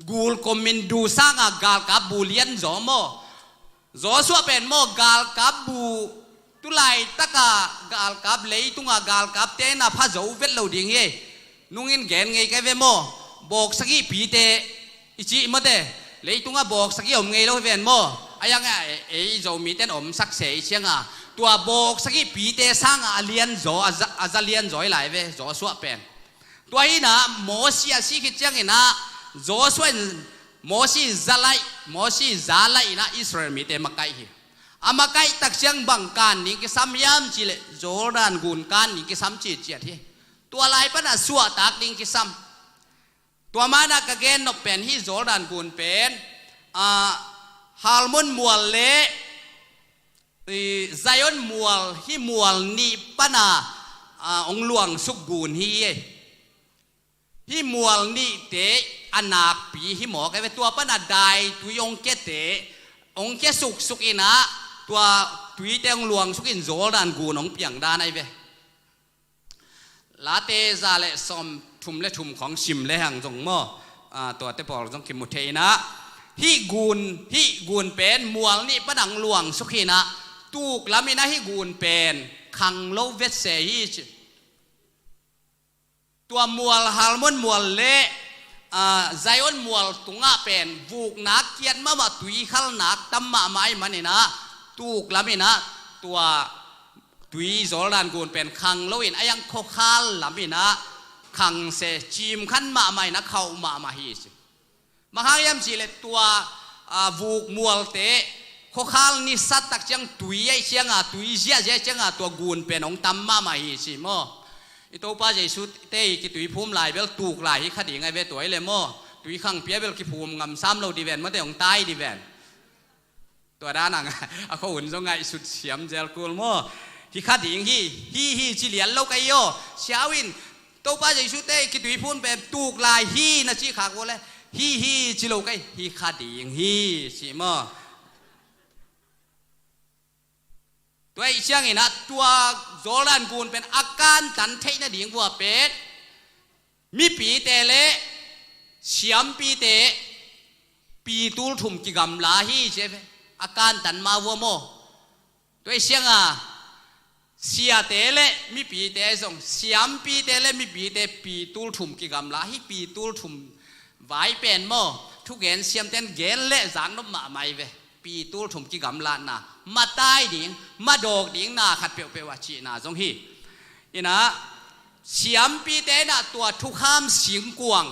กูลคอมมินดูสังกาลกับบูเลียนจอมโจสวเป็นโมกาลกับบูตุไลตะกากาลกับเลยตุงกาลกับเตนะพะโจเวลโลดิงเฮนุ่งอินแกนไงกันเวโมบอกสักกี่ปีเตอิจิมาเตเลยตุงบอกสักกี่อมไงโลเวนโมอายังไงโจมีเต้นอมสักเสียเชียงตัวบอกสักกี่ปีเตสังเลียนโจอาจะเลียนโจไหลเวโจสวเป็นตัวนี้นะโมเสสสิขิเจียงนะโจสวนโมเสสจะไล่โมเสสจะไล่นะอิสราเอลมีเตมาไกลอามาไกลตักเชียงบังการนี่กิสัมยามจิเลโจดันกุนการนี่กิสัมจีเจียที่ตัวลายปนะสัวตักดิ้งกิสัมตัวมานักเกณฑ์นกเป็นที่โจดันกุนเป็นฮาลมุนมัวเล่ไซออนมัวที่มัวนี่ปนะองหลวงสุกกุนที่มัวนี่เตะอนาคปีที่หมอกันไปตัวปนะได้ตัวยองเกเตองเกสุกอินะตัวตุยเตงหลวงสุกินโจดันกูน้องเปียงดานไอเวลาเตซาเลซอมทุมและทุมของชิมและหังจงมอตัวเตปอลจงคิมุเทนะฮิกูนเป็นมัวนี่ปะดังหลวงสุกินะตูกลามินะฮิกูนเป็นขังโลเวสเซฮิตัวมัวฮาร์มอนมัวเล่ไซออนมัวตุงะเป็นวูกนักเกียนมาตุยขัลนักตั้มมาไม้มันนี่นะตูกลามินะตัวตุยโจดันกูนเป็นขังโลอินอายังโคขัลลามินะขังเสจิมขันมาไม้นะเข้ามาฮิสมาหายามจีเลตัววูกมัวเตโคขัลนี่สัตตักจังตุยไอเชียงตุยเจียจังตัวกูนเป็นองตั้มมาฮิสิโมอิโตป้าใจสุดเตยกิตุยภูมิลายเบลตูกลายฮิคดีไงเวตัวไอเลโมตุยขังเปียเบลกิภูมิงำซ้ำเราดีเวนมาแต่องตายดีเวนตัวด้านนังเขาหุ่นทรงไงสุดเสียมเจลกูลโมฮิคดีฮีจิเลียนเราไกโยเช้าวินโตป้าใจสุดเตยกิตุยภูมิเป็นตูกลายฮีนะจีขากวเลยฮีจิโลไกฮิคดีฮีสิโมตัวไอ้เชียงนี่นะตัวโจดันกูนเป็นอาการตันเทนะดิ่งวัวเป็ดมีปีเตเละเฉียมปีเตปีตูลถุมกิกำลาฮีเชฟอาการตันมาวัวโมตัวไอ้เชียงเสียเตเละมีปีเตส่งเฉียมปีเตเละมีปีเตปีตูลถุมกิกำลาฮีปีตูลถุมไว้เป็นโมทุกเห็นเสียมเต้นเกลเละจางน้ำมาไม่เวปีตูลถุมกิกำลานะมาตายดิ่งมาโดกดิ่งนาขัดเปียวชีนาจงฮีอินะเฉียมปีเตนะตัวทุกข้ามสิงกวง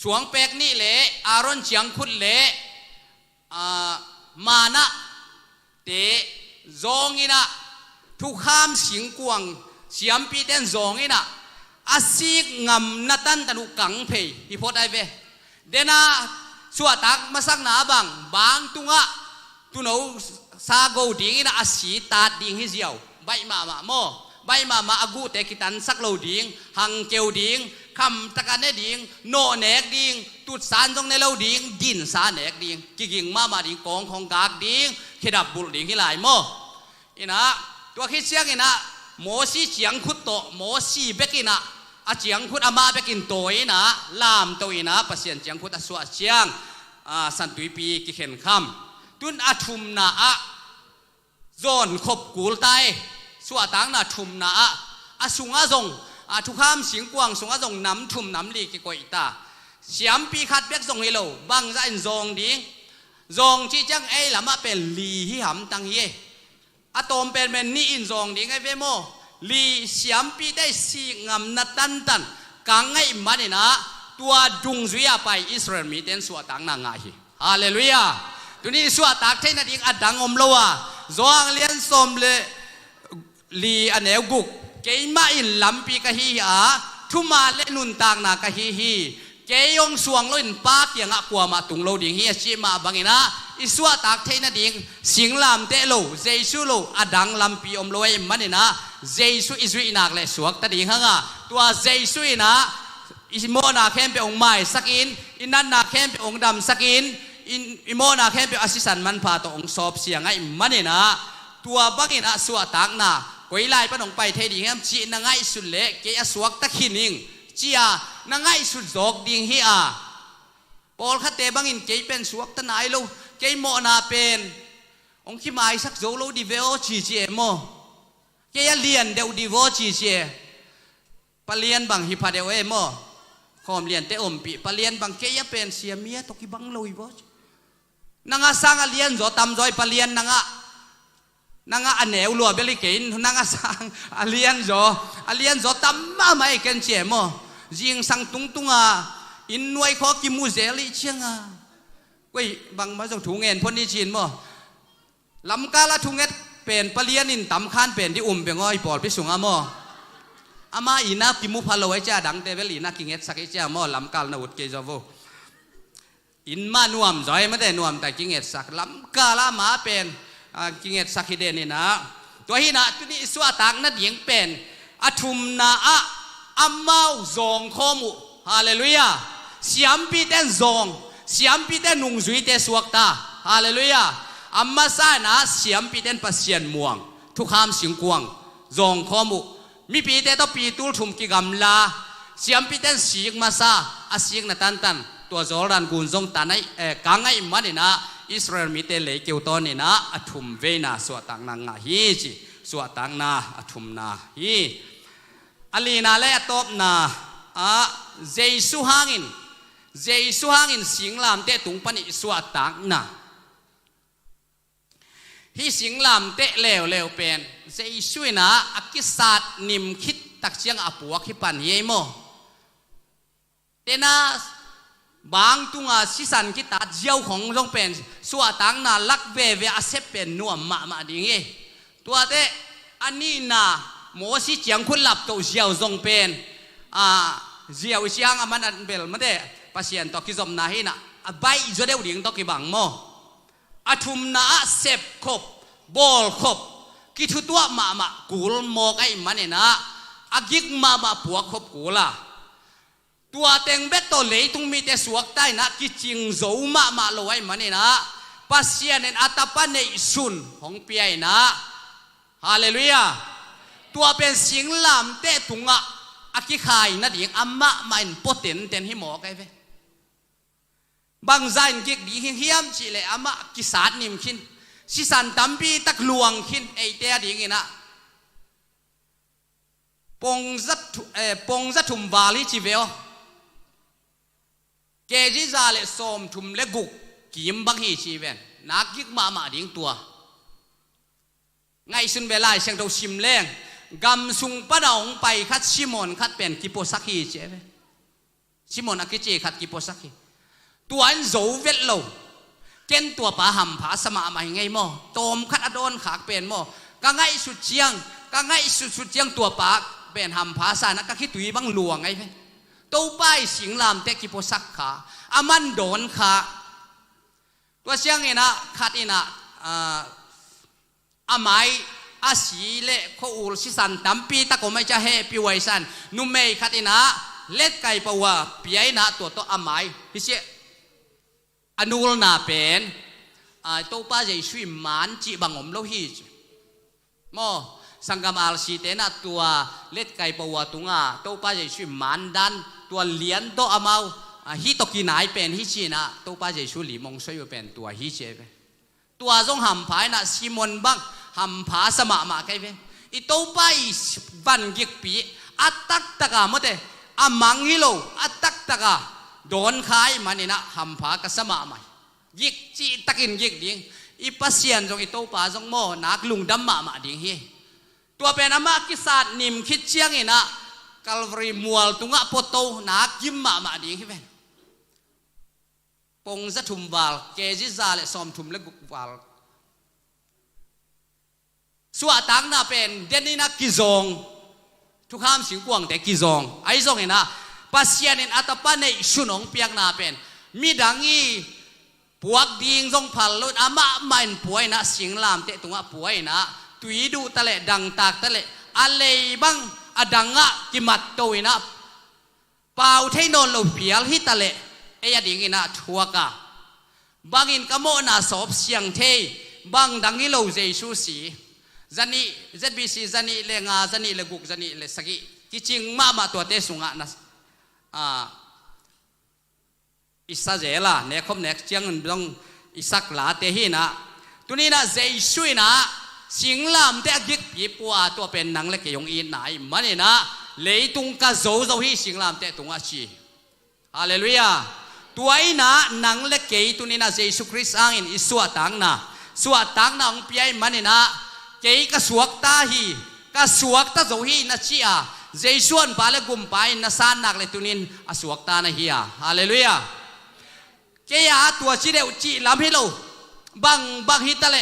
สวงเป็กนี่เละอารอนเจียงคุดเละมานะเตจงอินะทุกข้ามสิงกวงเฉียมปีเตนจงอินะอาศิกงำนัตันตนุกังเพยฮิโพดไอเวเดนะสวตักมาสักหนาบางตุงะตุนเอาซาโกดิ่งอินะอาศิตาดิ่งฮิเจียวใบมาโมใบมาอากูเตกิตันสักโลดิ่งหังเกวดิ่งคำตะกันเนดิ่งโนเนกดิ่งตุดสารตรงในโลดิ่งดินสาเนกดิ่งกิ่งมาดิ่งกองของกากดิ่งขีดับบุลดิ่งที่หลายโมอินะตัวคิดเสียงอินะโมสีเจียงขุดโตโมสีเบกินะอาเจียงขุดอามาเบกินโตอินะลามโตอินะปัสเซียนเจียงขุดอาสวะเจียงสันตุยปีกิเข็นคำตุนอาทุมนาโซนขบกูลไตสวตังนาทุมนาอาสุงอาจงทุกข้ามสิงกวางสุงอาจงน้ำทุมน้ำลีกิโกอิตาเสียมปีขัดเบียกจงฮิโลบังจะอินจงดิ่งจงที่จังไอละมาเป็นลีฮิหำตังเยอะตอมเป็นนี่อินจงดิ่งไอเวโมลีเสียมปีได้สีงำนัดตันกังไงมันนี่นะ ตัวดุงจุยไปอิสราเอลมีเต็นสวตังนางไงฮาเลลูยาตัวนี้สวตักเทนดิ่งอัดดังอมโลวะจวงเลียนสมเลลีอันเอวกุกเกยมาอินลำปีกะฮีอาทุมาเลนุนตางนากะฮีเกยองสวงโลอินปากยังกว่ามาตุงโลดิ่งฮีชิมาบังอินะอิสวตักเทนดิ่งสิงลำเตโลเจสุโลอัดดังลำปีอมโลเอมันอินะเจสุอิสวินักเลสวกตะดิ่งฮังะตัวเจสุอินะอิโมนาเข้มไปองค์ใหม่สักอินอินันนาเข้มไปองค์ดำสักอินอิโมนาเข้มไปอาศิสันมันพาตัวองค์สอบเสียงไอ้มันนี่นะตัวบังอินะสวตักนะกุยไล่ปนองไปเทดีแฮมจีนังไงสุดเละเกียสวกตะขินิงจีอานังไงสุดจอกดิ่งฮีอาปอลขัดเตบังอินเกียเป็นสวกตะไหนลูเกียโมนาเป็นองค์ขี้ไม้สักโจโลดิเวโอจีเจโมเกียเลียนเดวดิโวจีเจปเลียนบังฮิพาเดวเอโมคอมเลียนเตอมปีปเลียนบังเกียเป็นเสียเมียตกิบังลอยบ่นังสังเลียนจอตำจอยปเลียนนังอันเหนวลัวเบลิกินนังสังเลียนจอตำมาไม่กันเจียโมยิงสังตุงตุงอินนวยขอกิมูเซลิเชียงก้ยบางมาส่งถุงเงินพ้นที่จีนโมลำกาละถุงเงินเป็นปเลียนอินตำคานเป็นที่เปียงอ้อยปอดพิสุงโมอามาอินากิมุพาโลไว้จ้าดังเตเวลีนักกิงเอตสักเจ้าโมลำกาลนาอุดเกจโวอินมานวมจอยไม่ได้นวมแต่กิงเอตสักลำกาละมาเป็นกิงเอตสักฮิเดนี่นะตัวฮินะตัวนี้สวตักนัดหญิงเป็นอทุมนาอัมเมาจงโคมุฮาเลลูยาเสียมปีเต้นจงเสียมปีเต้นนุงจุยเตสวกตาฮาเลลูยาอัมมาซานะเสียมปีเต้นปัสเซียนม่วงทุกคำสิงกวงจงโคมุมีปีเตต้องปีตูลทุมกิกำลาเสียมปีเต้นสิงมาซาอาสิงนัตันตันตัวโจรันกุนจงตาในกังไงมันนี่นะอิสราเอลมีเตเลเกียวตอนนี่นะอทุมเวนาสวตังนางฮีจิสวตังนาอทุมนาฮีอลีนาเลตบนาเจสุฮางอินสิงลามเตตุงปนิสวตังนาฮีสิงลามเตเลวเป็นเจสุนะอักิสัตนิมคิดตักเชียงอปัวขิปันเยโมเตนะบางตุงสิสันกิตาเจ้าของจงเป็นสวตังนาลักเวอาเซเป็นนัวมาดิ่งตัวเตอันนี้นาโมสิเจียงคุณหลับตัวเจ้าจงเป็นเจ้าเชียงมันอันเบลมันเดปัสเซียนตอกิจอมนาฮินะใบจะเดียวดิ่งตอกิบังโมอทุมนาเซบคบบอลคบกิทุตัวมากูลโมกไอ้มันเนี่ยนะอากิกมาปัวคบกูละตัวเต็งเบ็ดตัวเลยตุงมีแต่สวกใต้นะกิจิงโจมาลอยมันนี่นะปัสเซียนในอัตปันในสุนของเปียนะฮาเลลูยาตัวเป็นสิงลามเตตุงอากิขายนั่นเองอัมมะมันปเต็นเต็นให้หมอไกเวบางใจกิกดีเฮียมจีเลยอัมมะกิสาดนิมขินสิสันตัมปีตักลวงขินไอเตียดีงี้นะปงจัตุมวาลีจีเวลเกจิซาเลสอมทุมเลกุกกิมบังฮีชีเวนนักยิกมาดิ่งตัวไงสุนเวลาเสียงเราชิมแรงกำสุงปะดองไปคัดชิมอนคัดเป็นกิโปสักฮีเจเวชิมอนอากิเจคัดกิโปสักฮีตัวอันโจเวลโลเกนตัวปะหำผาสมาใหม่ไงโมโตมคัดอดอนขากเป็นโมก็ไงสุดเจียงก็ไงสุดเจียงตัวปะเป็นหำผาสานักก็คิดตุยบังหลวงไงเวตัวใบสิงลามเตกิโปสักขาอามันโดนขาตัวเชียงนี่นะขัดนี่นะอาไม้อาศีเล่ข้ออุลสิสันตัมปีตะโกไม่จะเฮปิไวสันนุ่มเมย์ขัดนี่นะเล็ดไก่ปะวะปีไอนะตัวอาไม้พิเศษอนุลนาเป็นตัวป้าใจช่วยมันจีบังอมโลหิตโมสังกามอาลสีเตนะตัวเล็ดไก่ปะวะตุงตัวป้าใจช่วยมันดันตัวเลี้ยนตัวอามาฮิตกินายเป็นฮิจีนะตัวป้าใจช่วยหลีมงช่วยเป็นตัวฮิเจเป็นตัวจงหำผายนะซิมอนบังหำผาสมามาไกเป็นอีตัวป้าบันกิกปีอัตตักตะกาหมดเลยอามังฮิโลอัตตักตะกาโดนขายมันนี่นะหำผากสมาใหม่ยิกจีตะกินยิกดิ่งอีปัสเซียนจงอีตัวป้าจงโมนักลุงดำมาดิ่งเฮตัวเป็นอามากิศาสนิมคิดเชียงนี่นะ Calvary mual tunga poto na kim ma ding hi ven pong za thum wal ke ji za le som thum le guk wal suwa tang na pen den na kizong thu kham sing kwang te kizong ai zong ina pasian in atapa nei sunong piak na pen mi dangi puak ding zong phal lot ama main puai na singlam te tunga puai na tui du tale dang tak tale alei bang adanga kimat toina pau theinon lo pial hi tale eya ding ina thuaka bangin kamo na sop siang the bang dangi lo jesu si zani zbc zani le nga zani le guk zani le sagi kiching ma to te sunga na isa jela ne khom nek chiang dong isak la te hi na tunina jesu na singlam te gik pi puwa to pen nang le ke yong in nai manina leitung ka zo zo hi singlam te tunga chi hallelujah tuai na nang le ke tunina jesu christ ang in iswa tang na ong piai manina ke ka suak ta hi ka suak ta zo hi na chi a jesu an ba le gum pai na san nak le tunin asuak ta na hi a hallelujah ke ya tua chi de chi lam hi lo bang hi ta le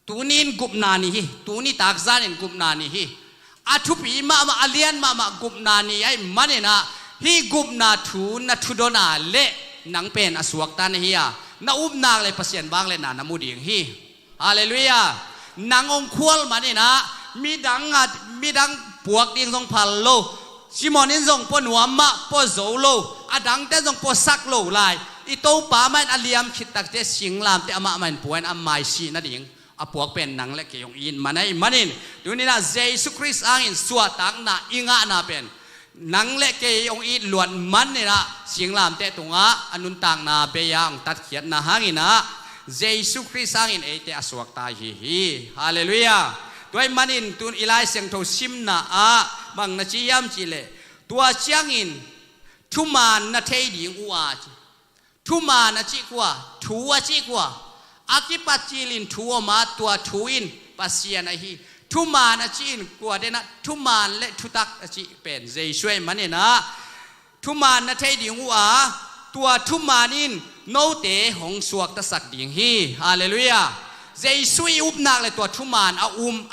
tunin gup nani hi tuni tak zanin gup nani hi athupi ma alian ma gup nani ai manena hi gup na thu na thudona le nang pen asuak tan hi ya na up nak le pasien bang le na namuding hi hallelujah nang ong khwal manena midang puak ding song phal lo simonin song po nuam ma po zo lo adang te song po sak lo lai i to pa man aliam khitak te singlam te ama man puan amai si na ding apuak pen nang le ke yong in manai manin tunina jesu christ angin suatang na inga na pen nang le ke yong in luan man ne na singlam te tunga anun tang na be yang tat khiat na hangina jesu christ angin e te asuak ta hi hallelujah toy manin tun ilai seng tho sim na a bang na chi yam chi le tua chiangin thuman na thei ding uwa thuman na chi kwa thuwa chi kwa akipachilin thuo ma tua thuin pasian a hi thuman a chin kwa de na thuman le thutak a chi pen jesu manena thuman na thei ding wa tua thumanin no te hong suak ta sak ding hi hallelujah jesu up nak le tua thuman a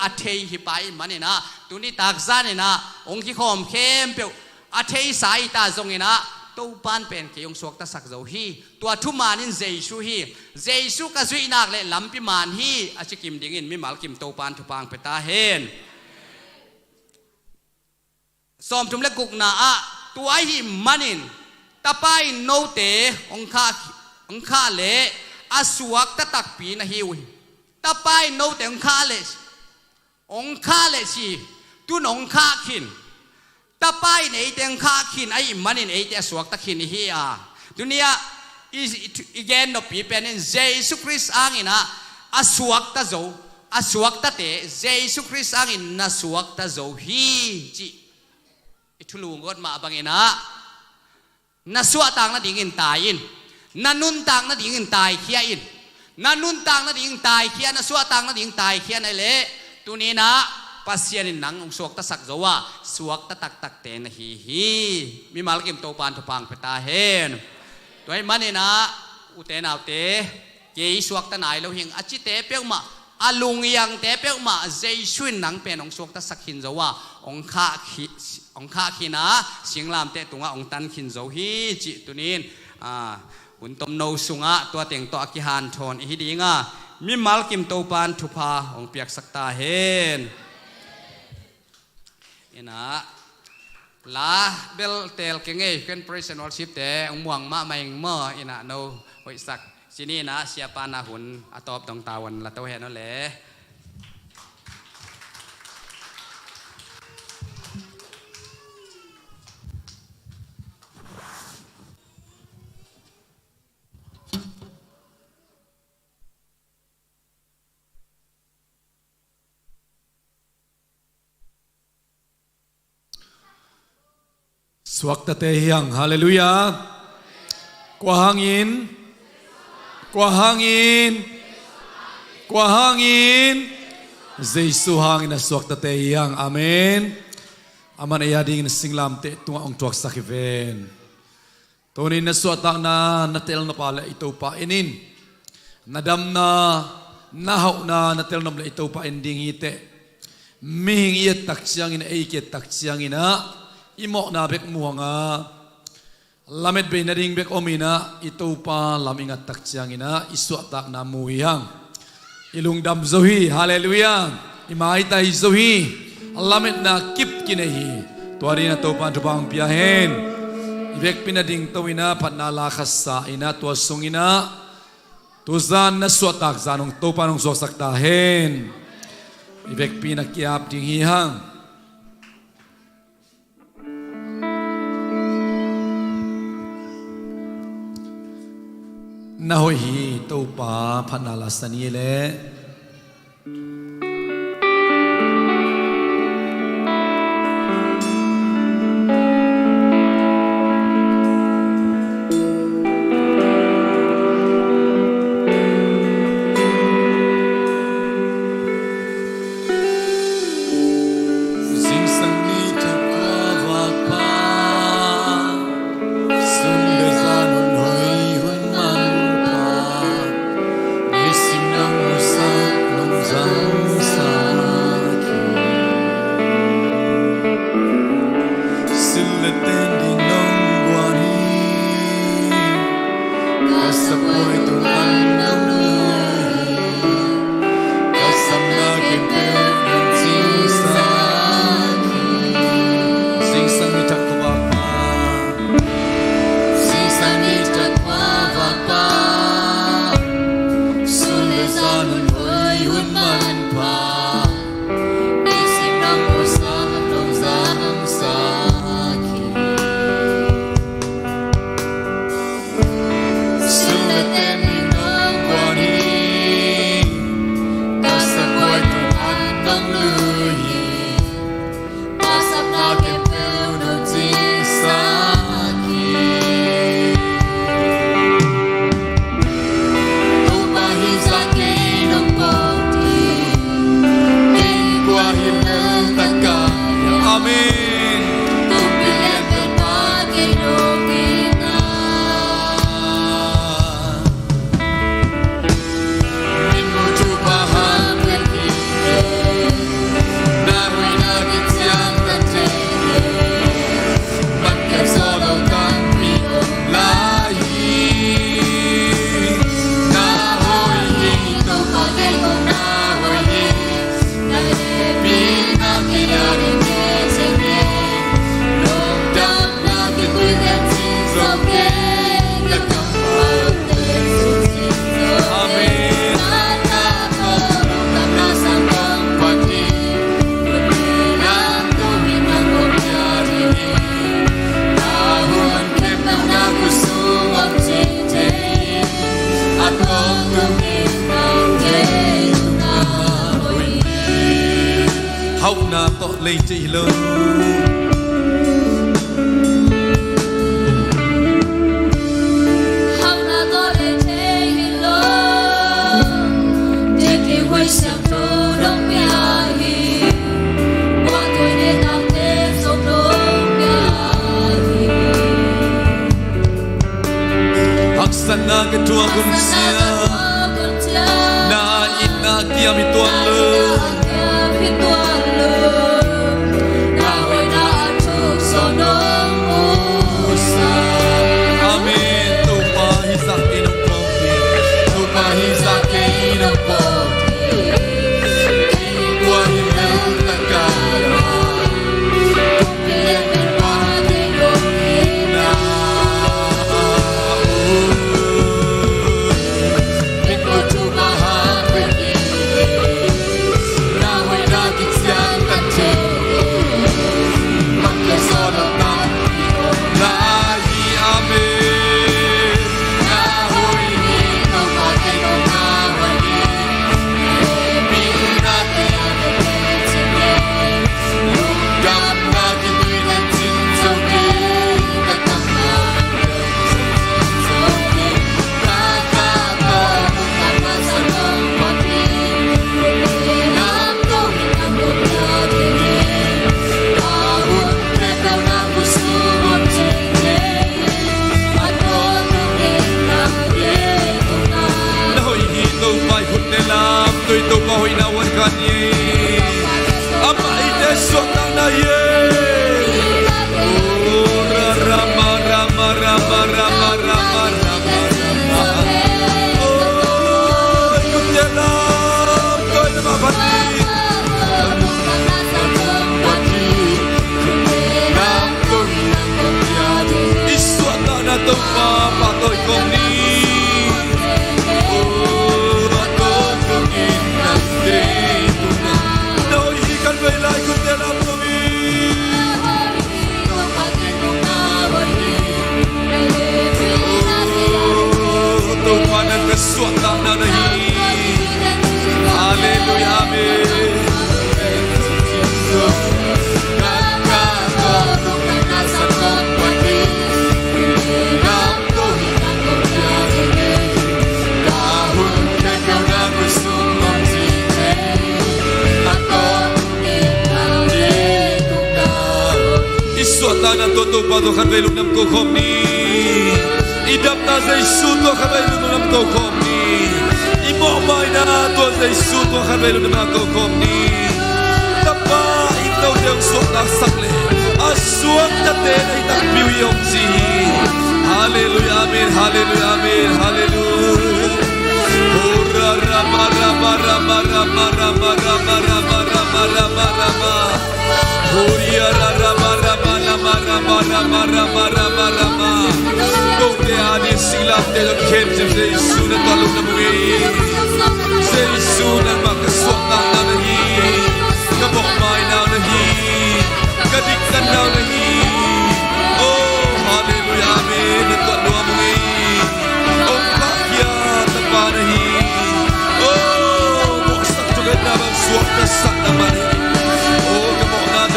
a thei hi pai manena tuni tak zanena ong ki khom khem pe a thei sai ta zongina to pan pen ke yong suak ta sak zo hi tua thumanin jesu hi jesu ka zui nak le lampi man hi achikim dingin mi malkim to pan thu pang peta hen som tum le guk na a tuai hi manin tapai no te ong kha le asuak ta tak pi na hi wi tapai no te ong kha le chi tu nong kha khin tapai nei teng kha khin ai manin ei te suak ta khin hi a dunia again no pi pen in jesu christ angina asuak ta zo asuak ta te jesu christ angin na suak ta zo hi chi ithulu ngot ma bangina na suak tang na dingin tayin na nun tang na dingin tai khia in na nun tang na ding tai khia na suak tang na ding tai khia na le tunina pasian nang ong suak ta sak zowa suak ta tak te na hi mi malkim to pan to pang peta hen toy manena uten autte ke suak ta nai lo hing achi te pe ma alung yang te pe ma jesuin nang pen ong suak ta sak hin zowa ong kha khina singlam te tunga ong tan khin zo hi chi tunin un tom no sunga to teng to akihan thon hi dinga mi malkim to pan thupa ong piak sakta hen ina la bel tel kenge ken praise and worship te ong muang ma maing mo ina no hoi sak sini na siapa na hun atop tong tawan la to he no le suak ta te hiang hallelujah kwa hangin jesu hangin na suak ta te hiang amen aman aya ding singlam te tunga ong tuak sakiven tonin na suatak na natel na pala ito pa inin nadam na nahaw na natel na ito pa ending ite mihing iyat taksiyang ina eiket taksiyang ina imok na bek muanga lamet be na ding bek omina ito pa lamingat taksiyang ina isuatak na muhiyang ilung dam zohi hallelujah imaita zohi lamet na kip kinehi tuari na to pan tupang piahen ibek pinading tawina patna lakas sa ina tua sungina tuzan na suatak zanong to panong sosak tahen ibek pinakiap ding hihang nahoy hi to pa patna lasanile lên chỉ lớn sana ketua kunsia na ina kia mituan le na wena tu sonong usa amen tu pahisa kinopoti tu pahisa kinopoti kwa himel takara te suota na ye rama rama rama rama rama rama oh kutela koi na mabati isuata na to pa patoi kong ni suota na nahi haleluya amen isuata na toto pa to kan velum nam ko khom ni idap ta zai su to kan velum nam ko khom ni imo mai na to zai su to kan velum nam ko khom ni tapa ito deu so na sakle asuak ta te nei tak piu yong si haleluya amen haleluya amen haleluya ora rama rama rama rama rama rama rama rama rama rama Horia rama rama rama rama rama rama rama rama Kote ani sila te lo kente Yesu na talu na mui Yesu na makaswak na nahi Kabok mai na nahi Kadiktan na nahi Oh hallelujah amen na talu na mui Oh kakya tapa nahi Oh moksak tugan na bang suwak na sak na mani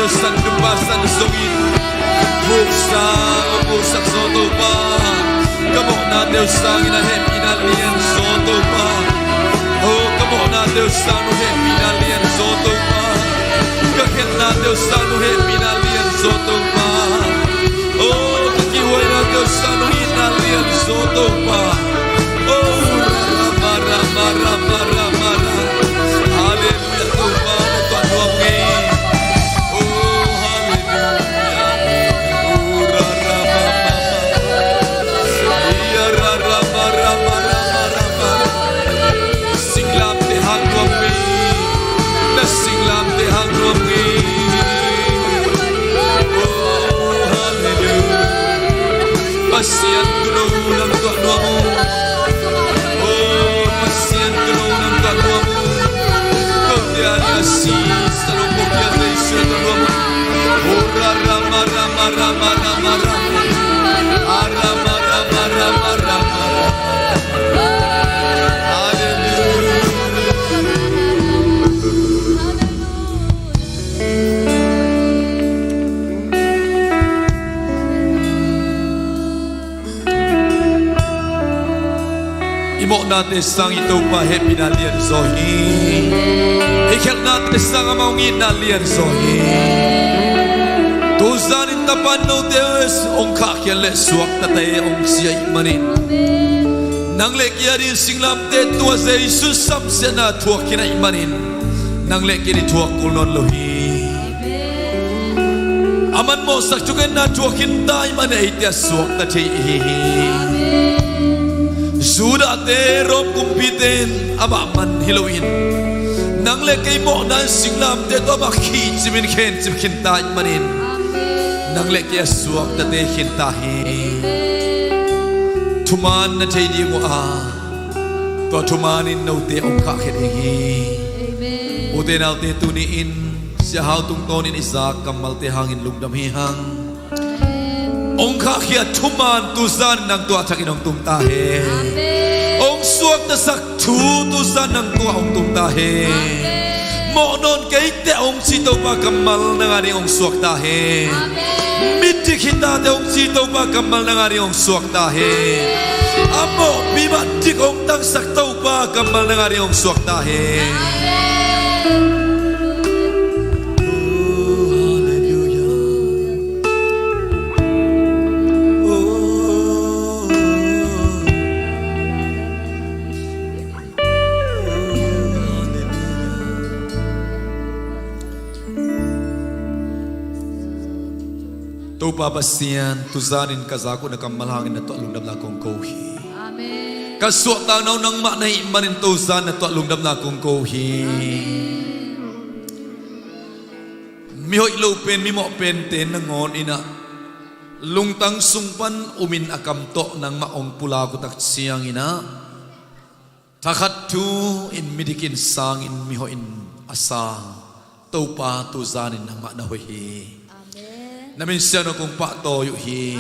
san dumasan songin buksa busak soto pa kamok na Deus sang ina hem inalian soto pa oh kamok na Deus sang no hem inalian soto pa kaket na Deus sang no hem inalian soto pa oh kakiway na Deus sang no inalian soto pa oh rama rama rama rama haleluya to pa to anuamngi singlam te hang ruamgi oh hallelujah pasian tulungan tua nuamu oh pasian tulungan tua nuamu kau tiada si salomon yang Yesus nuamu oh rama rama rama rama rama rama rama rama rama Imok natin sang ito pa happy na liyan sohi Ikel natin sang amaungin na liyan sohi Tuzanin tapan no Deus Ong kakyan le suak tatay ong siya'y manin Nang lekya din singlam te tua sa Jesus samse na tuak kina'y manin Nang lekya din tuak kulnon lohi Aman mo saktukan na tuak hintay manay tiya suak tatay Sudah terom kumpitin amaman hilawin Nang lekay mo na singlam te to makhi simin ken sim kintay manin Nang lekay suak tate kintahi Tuman na tay di mo To tumanin na ute ang kakirihi Ute na ute tuniin Siya haw tungtonin isa kamal te hangin lugdamihang Ong kakya tuman tuzan ng tua takin ong tumtahe Ong suak na saktu tuzan ng tua ong tumtahe Mo non kay te ong sito pa kamal ng ani ong suak tahe Miti kita te ong sito pa kamal ng ani ong suak tahe Amo bimatik ong tang saktaw pa kamal ng ani ong suak tahe tu pa pasian tu zanin kazaku na kamalhangin na to lungdam na kong kohi Amen. kasuk tang nau nang mak nai manin tu zan na to lungdam na kong kohi mi hoi lo pen mi mo pen ten na ngon ina lungtang sungpan umin akam to nang maong pula ko tak siang ina takhat tu in midikin sang in mi ho in asang tu pa tu zanin nang mak na hoi hi namin siya no kung pa to yu hi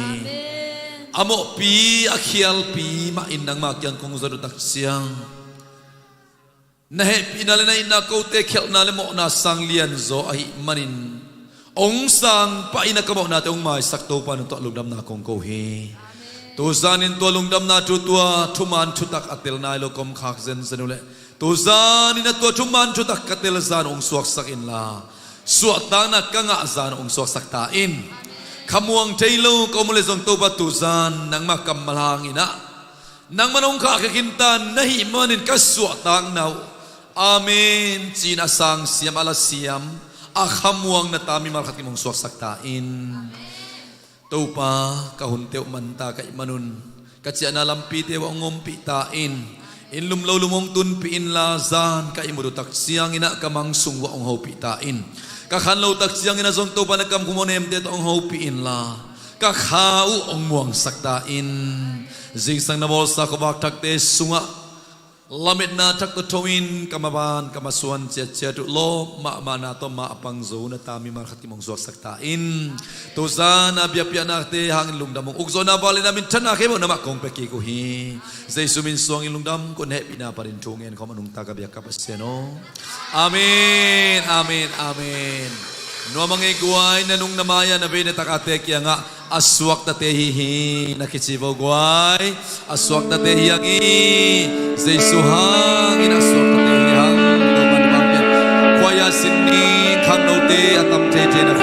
amo pi akhial pi ma in nang makyang kung zaro tak siang nahe pinale na ina ko te khel na le mo na sang lian zo ai manin ong sang pa ina ka mo na te ong mai sak to pa no to lungdam na kong ko hi tu zanin to lungdam na tu tua thuman thutak atel na lo kom khak zen senule tu zanin na to thuman thutak katel zan ong suak sak in la suak ta na kanga zan ong suak sak ta in kamuang tailo ko mule zong to ba tu zan nang makam malang ina nang manong ka kakintan nahi manin ka suak tang naw amen china sang siam ala siam akhamuang na tami malkhat kimong suak sak ta in to pa kahunteu manta ka imanun katsia na lampi te wa ngompi ta in lumlaw lumong tun pi in la zan ka imudutak siang ina kamang sungwa ong hopi ta in kakhanlaw tak siang ina zong to pa nakam kumonem te ong hopi in la kakhau ong muang sakta in zingsang na bol sa kobak tak te sunga lamit na tak to towin kamaban kamasuan cia cia tu lo ma mana to ma apang zo na tami markhat kimong zuak sakta in to zana bia pia na te hang lungdam uk zo na bali namin thana ke mo na ma kong peki ko hi zai sumin suang in lungdam ko ne pina parin thungen ko manung ta ka bia ka paseno amen amen amen no mangai guai na nung namaya na bene takate kya nga aswak ta tehi nakichibo guai aswak ta tehi angi Jesuhang in aswak ta tehi hang do pan pampian kwaya sinni khang no te atam te te na